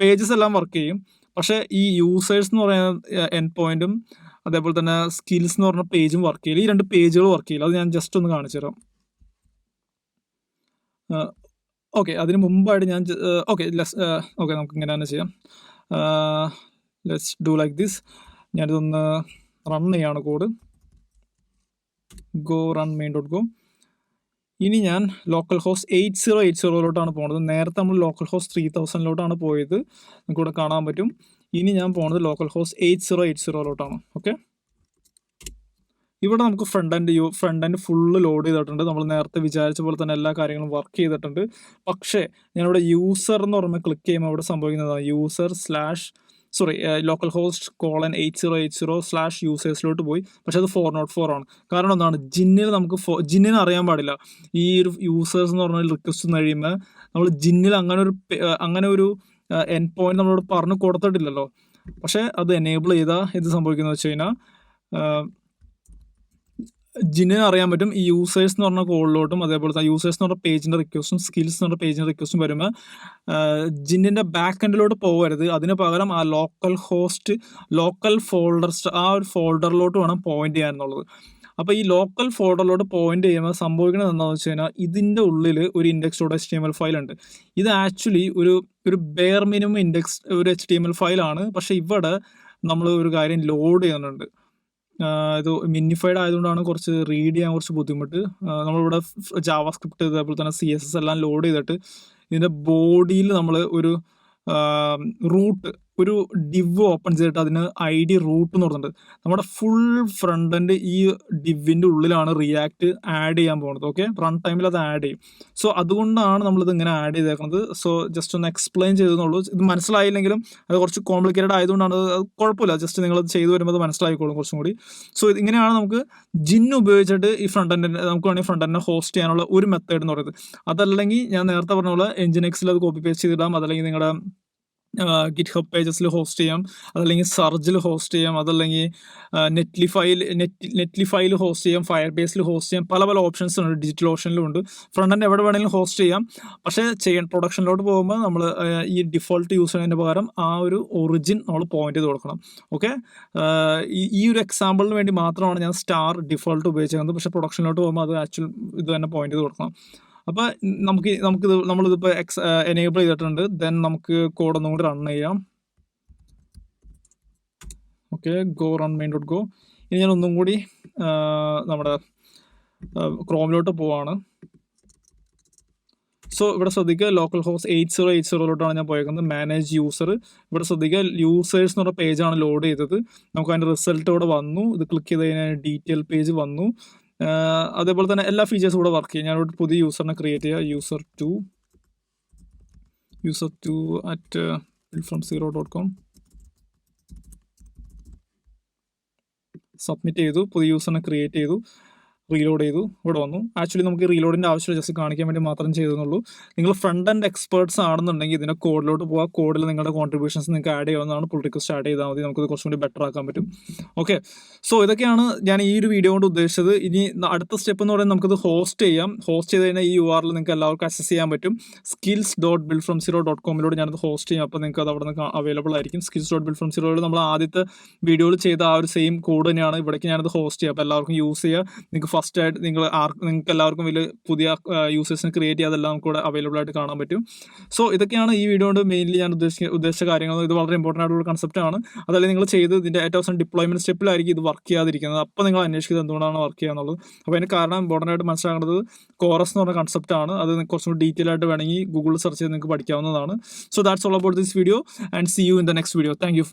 Speaker 1: പേജസ് എല്ലാം വർക്ക് ചെയ്യും, പക്ഷേ ഈ യൂസേഴ്സ് എന്ന് പറയുന്ന എൻഡ് പോയിന്റും അതേപോലെ തന്നെ സ്കിൽസ് എന്ന് പറഞ്ഞ പേജും വർക്ക് ചെയ്യില്ല. ഈ രണ്ട് പേജുകൾ വർക്ക് ചെയ്യില്ല. അത് ഞാൻ ജസ്റ്റ് ഒന്ന് കാണിച്ചു തരാം. ഓക്കെ, അതിന് മുമ്പായിട്ട് ഞാൻ ഓക്കെ നമുക്ക് ഇങ്ങനെ തന്നെ ചെയ്യാം. Let's do like this. ഞാനിതൊന്ന് റൺ ചെയ്യാണ് കോഡ്. Go run main.go. ഇനി ഞാൻ ലോക്കൽ ഹോസ്റ്റ് 8080 പോകുന്നത്. നേരത്തെ നമ്മൾ ലോക്കൽ ഹോസ്റ്റ് 3000 പോയത്, നമുക്ക് ഇവിടെ കാണാൻ പറ്റും. ഇനി ഞാൻ പോകുന്നത് ലോക്കൽ ഹോസ്റ്റ് 8080 ഓക്കെ. ഇവിടെ നമുക്ക് ഫ്രണ്ട് എൻഡ് ഫുള്ള് ലോഡ് ചെയ്തിട്ടുണ്ട്. നമ്മൾ നേരത്തെ വിചാരിച്ച പോലെ തന്നെ എല്ലാ കാര്യങ്ങളും വർക്ക് ചെയ്തിട്ടുണ്ട്. പക്ഷേ ഞാനിവിടെ യൂസർ എന്ന് പറയുമ്പോൾ ക്ലിക്ക് ചെയ്യുമ്പോൾ ഇവിടെ സംഭവിക്കുന്നതാണ് ലോക്കൽ ഹോസ്റ്റ് :8080/users പോയി. പക്ഷെ അത് 404 ആണ്. കാരണം എന്താണ്, ജിന്നിന് അറിയാൻ പാടില്ല ഈ ഒരു യൂസേഴ്സ് എന്ന് പറഞ്ഞാൽ റിക്വസ്റ്റ് കഴിയുമ്പോൾ നമ്മൾ ജിന്നിൽ അങ്ങനെ ഒരു എൻഡ് പോയിന്റ് നമ്മളോട് പറഞ്ഞു കൊടുത്തിട്ടില്ലല്ലോ. പക്ഷേ അത് എനേബിൾ ചെയ്താൽ ഇത് സംഭവിക്കുന്നത് വെച്ച് കഴിഞ്ഞാൽ ജിന്നിന് അറിയാൻ പറ്റും ഈ യൂസേഴ്സ് എന്ന് പറഞ്ഞ കോളിലോട്ടും അതേപോലെ തന്നെ യൂസേഴ്സ് എന്ന് പറഞ്ഞ പേജിൻ്റെ റിക്വസ്റ്റും സ്കിൽസ് എന്ന് പറഞ്ഞ പേജിൻ്റെ റിക്വസ്റ്റും വരുമ്പോൾ ജിന്നിൻ്റെ ബാക്ക് എൻഡിലോട്ട് പോകരുത്. അതിന് പകരം ആ ലോക്കൽ ഫോൾഡറിലോട്ട് വേണം പോയിന്റ് ചെയ്യാൻ എന്നുള്ളത്. അപ്പോൾ ഈ ലോക്കൽ ഫോൾഡറിലോട്ട് പോയിന്റ് ചെയ്യുമ്പോൾ സംഭവിക്കുന്നത് എന്താണെന്ന് വെച്ച് കഴിഞ്ഞാൽ ഇതിൻ്റെ ഉള്ളിൽ ഒരു index.html ഫയൽ ഉണ്ട്. ഇത് ആക്ച്വലി ഒരു ബെയർ മിനിമം ഇൻഡെക്സ് ഒരു HTML ഫയലാണ്. പക്ഷേ ഇവിടെ നമ്മൾ ഒരു കാര്യം ലോഡ് ചെയ്യുന്നുണ്ട്. ഇത് മിനിഫൈഡ് ആയതുകൊണ്ടാണ് കുറച്ച് റീഡ് ചെയ്യാൻ കുറച്ച് ബുദ്ധിമുട്ട്. നമ്മളിവിടെ ജാവാസ്ക്രിപ്റ്റ് അതേപോലെ തന്നെ CSS എല്ലാം ലോഡ് ചെയ്തിട്ട് ഇതിൻ്റെ ബോഡിയിൽ നമ്മൾ ഒരു ഡിവ് ഓപ്പൺ ചെയ്തിട്ട് അതിന് ID റൂട്ട് എന്ന് പറഞ്ഞിട്ടുണ്ട്. നമ്മുടെ ഫുൾ ഫ്രണ്ട് എൻഡ് ഈ ഡിവിൻ്റെ ഉള്ളിലാണ് റിയാക്ട് ആഡ് ചെയ്യാൻ പോകുന്നത്. ഓക്കെ, റൺ ടൈമിൽ അത് ആഡ് ചെയ്യും. സോ അതുകൊണ്ടാണ് നമ്മളിത് ഇങ്ങനെ ആഡ് ചെയ്തേക്കുന്നത്. സോ ജസ്റ്റ് ഒന്ന് എക്സ്പ്ലെയിൻ ചെയ്തെന്നുള്ളൂ. ഇത് മനസ്സിലായില്ലെങ്കിലും അത് കുറച്ച് കോംപ്ലിക്കേറ്റഡ് ആയതുകൊണ്ടാണ്. അത് കുഴപ്പമില്ല, ജസ്റ്റ് നിങ്ങളത് ചെയ്തു വരുമ്പോൾ അത് മനസ്സിലായിക്കോളും കുറച്ചും കൂടി. സോ ഇങ്ങനെയാണ് നമുക്ക് ജിൻ ഉപയോഗിച്ചിട്ട് ഈ ഫ്രണ്ട് എൻഡിനെ നമുക്ക് വേണമെങ്കിൽ ഫ്രണ്ട് എൻഡിനെ ഹോസ്റ്റ് ചെയ്യാനുള്ള ഒരു മെത്തേഡ് എന്ന് പറയുന്നത്. അതല്ലെങ്കിൽ ഞാൻ നേരത്തെ പറഞ്ഞ പോലെ Nginx അത് കോപ്പി പേസ്റ്റ് ചെയ്തിടാം. അതല്ലെങ്കിൽ നിങ്ങളുടെ GitHub പേജസിൽ ഹോസ്റ്റ് ചെയ്യാം, അതല്ലെങ്കിൽ സർജിൽ ഹോസ്റ്റ് ചെയ്യാം, അതല്ലെങ്കിൽ നെറ്റ്ലിഫൈയിൽ ഹോസ്റ്റ് ചെയ്യാം, ഫയർബേസിൽ ഹോസ്റ്റ് ചെയ്യാം. പല ഓപ്ഷൻസ് ഉണ്ട്. ഡിജിറ്റൽ ഓഷനിലും ഉണ്ട്. ഫ്രണ്ട് എൻഡ് എവിടെ വേണമെങ്കിലും ഹോസ്റ്റ് ചെയ്യാം. പക്ഷേ പ്രൊഡക്ഷനിലോട്ട് പോകുമ്പോൾ നമ്മൾ ഈ ഡിഫോൾട്ട് യൂസ് ചെയ്യുന്നതിന് പകരം ആ ഒരു ഒറിജിൻ നമ്മൾ പോയിന്റ് ചെയ്ത് കൊടുക്കണം. ഓക്കെ, ഈ ഒരു എക്സാമ്പിളിന് വേണ്ടി മാത്രമാണ് ഞാൻ ഡിഫോൾട്ട് ഉപയോഗിച്ചിരുന്നത്. പക്ഷേ പ്രൊഡക്ഷനിലോട്ട് പോകുമ്പോൾ അത് ആക്ച്വൽ ഇത് തന്നെ പോയിന്റ് ചെയ്ത് കൊടുക്കണം. അപ്പോൾ നമ്മളിതിപ്പോൾ എനേബിൾ ചെയ്തിട്ടുണ്ട്. ദെൻ നമുക്ക് കോഡ് ഒന്നും കൂടി റൺ ചെയ്യാം. Okay, go run main.go. ഇനി ഞാൻ ഒന്നും കൂടി നമ്മുടെ ക്രോമിലോട്ട് പോവാണ്. സോ ഇവിടെ ശ്രദ്ധിക്കുക, ലോക്കൽ ഹോസ്റ്റ് 8080 ഞാൻ പോയേക്കുന്നത്. മാനേജ് യൂസർ, ഇവിടെ ശ്രദ്ധിക്കുക യൂസേഴ്സ് എന്ന് പറഞ്ഞ പേജാണ് ലോഡ് ചെയ്തത്. നമുക്ക് അതിൻ്റെ റിസൾട്ട് ഇവിടെ വന്നു. ഇത് ക്ലിക്ക് ചെയ്ത് കഴിഞ്ഞാൽ ഡീറ്റെയിൽ പേജ് വന്നു. അതേപോലെ തന്നെ എല്ലാ ഫീച്ചേഴ്സും കൂടെ വർക്ക് ചെയ്യും. ഞാനിവിടെ പുതിയ യൂസറിനെ ക്രിയേറ്റ് ചെയ്യുക. user2@buildfromzero.com സബ്മിറ്റ് ചെയ്തു. പുതിയ യൂസറിനെ ക്രിയേറ്റ് ചെയ്തു. റീലോഡ് ചെയ്തു. ഇവിടെ വന്നു. ആക്ച്വലി നമുക്ക് റീലോഡിൻ്റെ ആവശ്യമില്ല, ജസ്റ്റ് കാണിക്കാൻ വേണ്ടി മാത്രം ചെയ്തെന്നുള്ളൂ. നിങ്ങൾ ഫ്രണ്ട് എൻഡ് എക്സ്പേർട്സ് ആണെന്നുണ്ടെങ്കിൽ ഇതിൻ്റെ കോഡിലോട്ട് പോകാം. കോഡിൽ നിങ്ങളുടെ കോൺട്രിബ്യൂഷൻസ് നിങ്ങൾക്ക് ആഡ് ചെയ്യാവുന്നതാണ്. പുൾ റിക്വസ്റ്റ് ആഡ് ചെയ്താൽ മതി. നമുക്കത് കുറച്ചും കൂടി ബെറ്റർ ആക്കാൻ പറ്റും. ഓക്കെ, സോ ഇതൊക്കെയാണ് ഞാൻ ഈ ഒരു വീഡിയോ കൊണ്ട് ഉദ്ദേശിച്ചത്. ഇനി അടുത്ത സ്റ്റെപ്പ് എന്ന് പറയുന്നത് നമുക്കത് ഹോസ്റ്റ് ചെയ്യാം. ഹോസ്റ്റ് ചെയ്ത് കഴിഞ്ഞാൽ ഈ URL നിങ്ങൾക്ക് എല്ലാവർക്കും ആക്സസ് ചെയ്യാൻ പറ്റും. skills.buildfromzero.com ഞാനത് ഹോസ്റ്റ് ചെയ്യും. അപ്പോൾ നിങ്ങൾക്ക് അത് അവിടെ നിന്ന് അവൈലബിൾ ആയിരിക്കും. skills.buildfromzero നമ്മൾ ആദ്യത്തെ വീഡിയോയിൽ ചെയ്ത ആ ഒരു സെയിം കോഡ് തന്നെയാണ് ഇവിടേക്ക് ഞാനത് ഹോസ്റ്റ് ചെയ്യുക. അപ്പോൾ എല്ലാവർക്കും യൂസ് ചെയ്യുക. നിങ്ങൾക്ക് ഫസ്റ്റ് ആയിട്ട് നിങ്ങൾക്ക് എല്ലാവർക്കും വലിയ പുതിയ യൂസേഴ്സിനെ ക്രിയേറ്റ് ചെയ്യുക, അതെല്ലാം നമുക്ക് ഇവിടെ അവൈലബിൾ ആയിട്ട് കാണാൻ പറ്റും. സോ ഇതൊക്കെയാണ് ഈ വീഡിയോ കൊണ്ട് മെയിൻലി ഞാൻ ഉദ്ദേശിച്ച കാര്യങ്ങൾ. ഇത് വളരെ ഇമ്പോർട്ടൻ്റ് ആയിട്ടുള്ള കൺസെപ്റ്റാണ്. അതല്ലെങ്കിൽ നിങ്ങൾ ചെയ്ത് ഇതിൻ്റെ ഏറ്റവും അവസാനം ഡിപ്ലോയ്മെൻറ്റ് സ്റ്റെപ്പിലായിരിക്കും ഇത് വർക്ക് ചെയ്യാതിരിക്കുന്നത്. അപ്പോൾ നിങ്ങൾ അന്വേഷിക്കുന്നത് എന്തുകൊണ്ടാണ് വർക്ക് ചെയ്യുക എന്നുള്ളത്. അപ്പോൾ അതിന് കാരണം ഇമ്പോർട്ടൻ്റ് ആയിട്ട് മനസ്സിലാക്കേണ്ടത് കോറസ് എന്ന് പറഞ്ഞ കൺസെപ്റ്റാണ്. അത് കുറച്ചും കൂടി ഡീറ്റെയിൽ ആയിട്ട് വേണമെങ്കിൽ ഗൂഗിളിൽ സെർച്ച് ചെയ്ത് നിങ്ങൾക്ക് പഠിക്കാവുന്നതാണ്. So that's all about this video and see you in the next video. Thank U.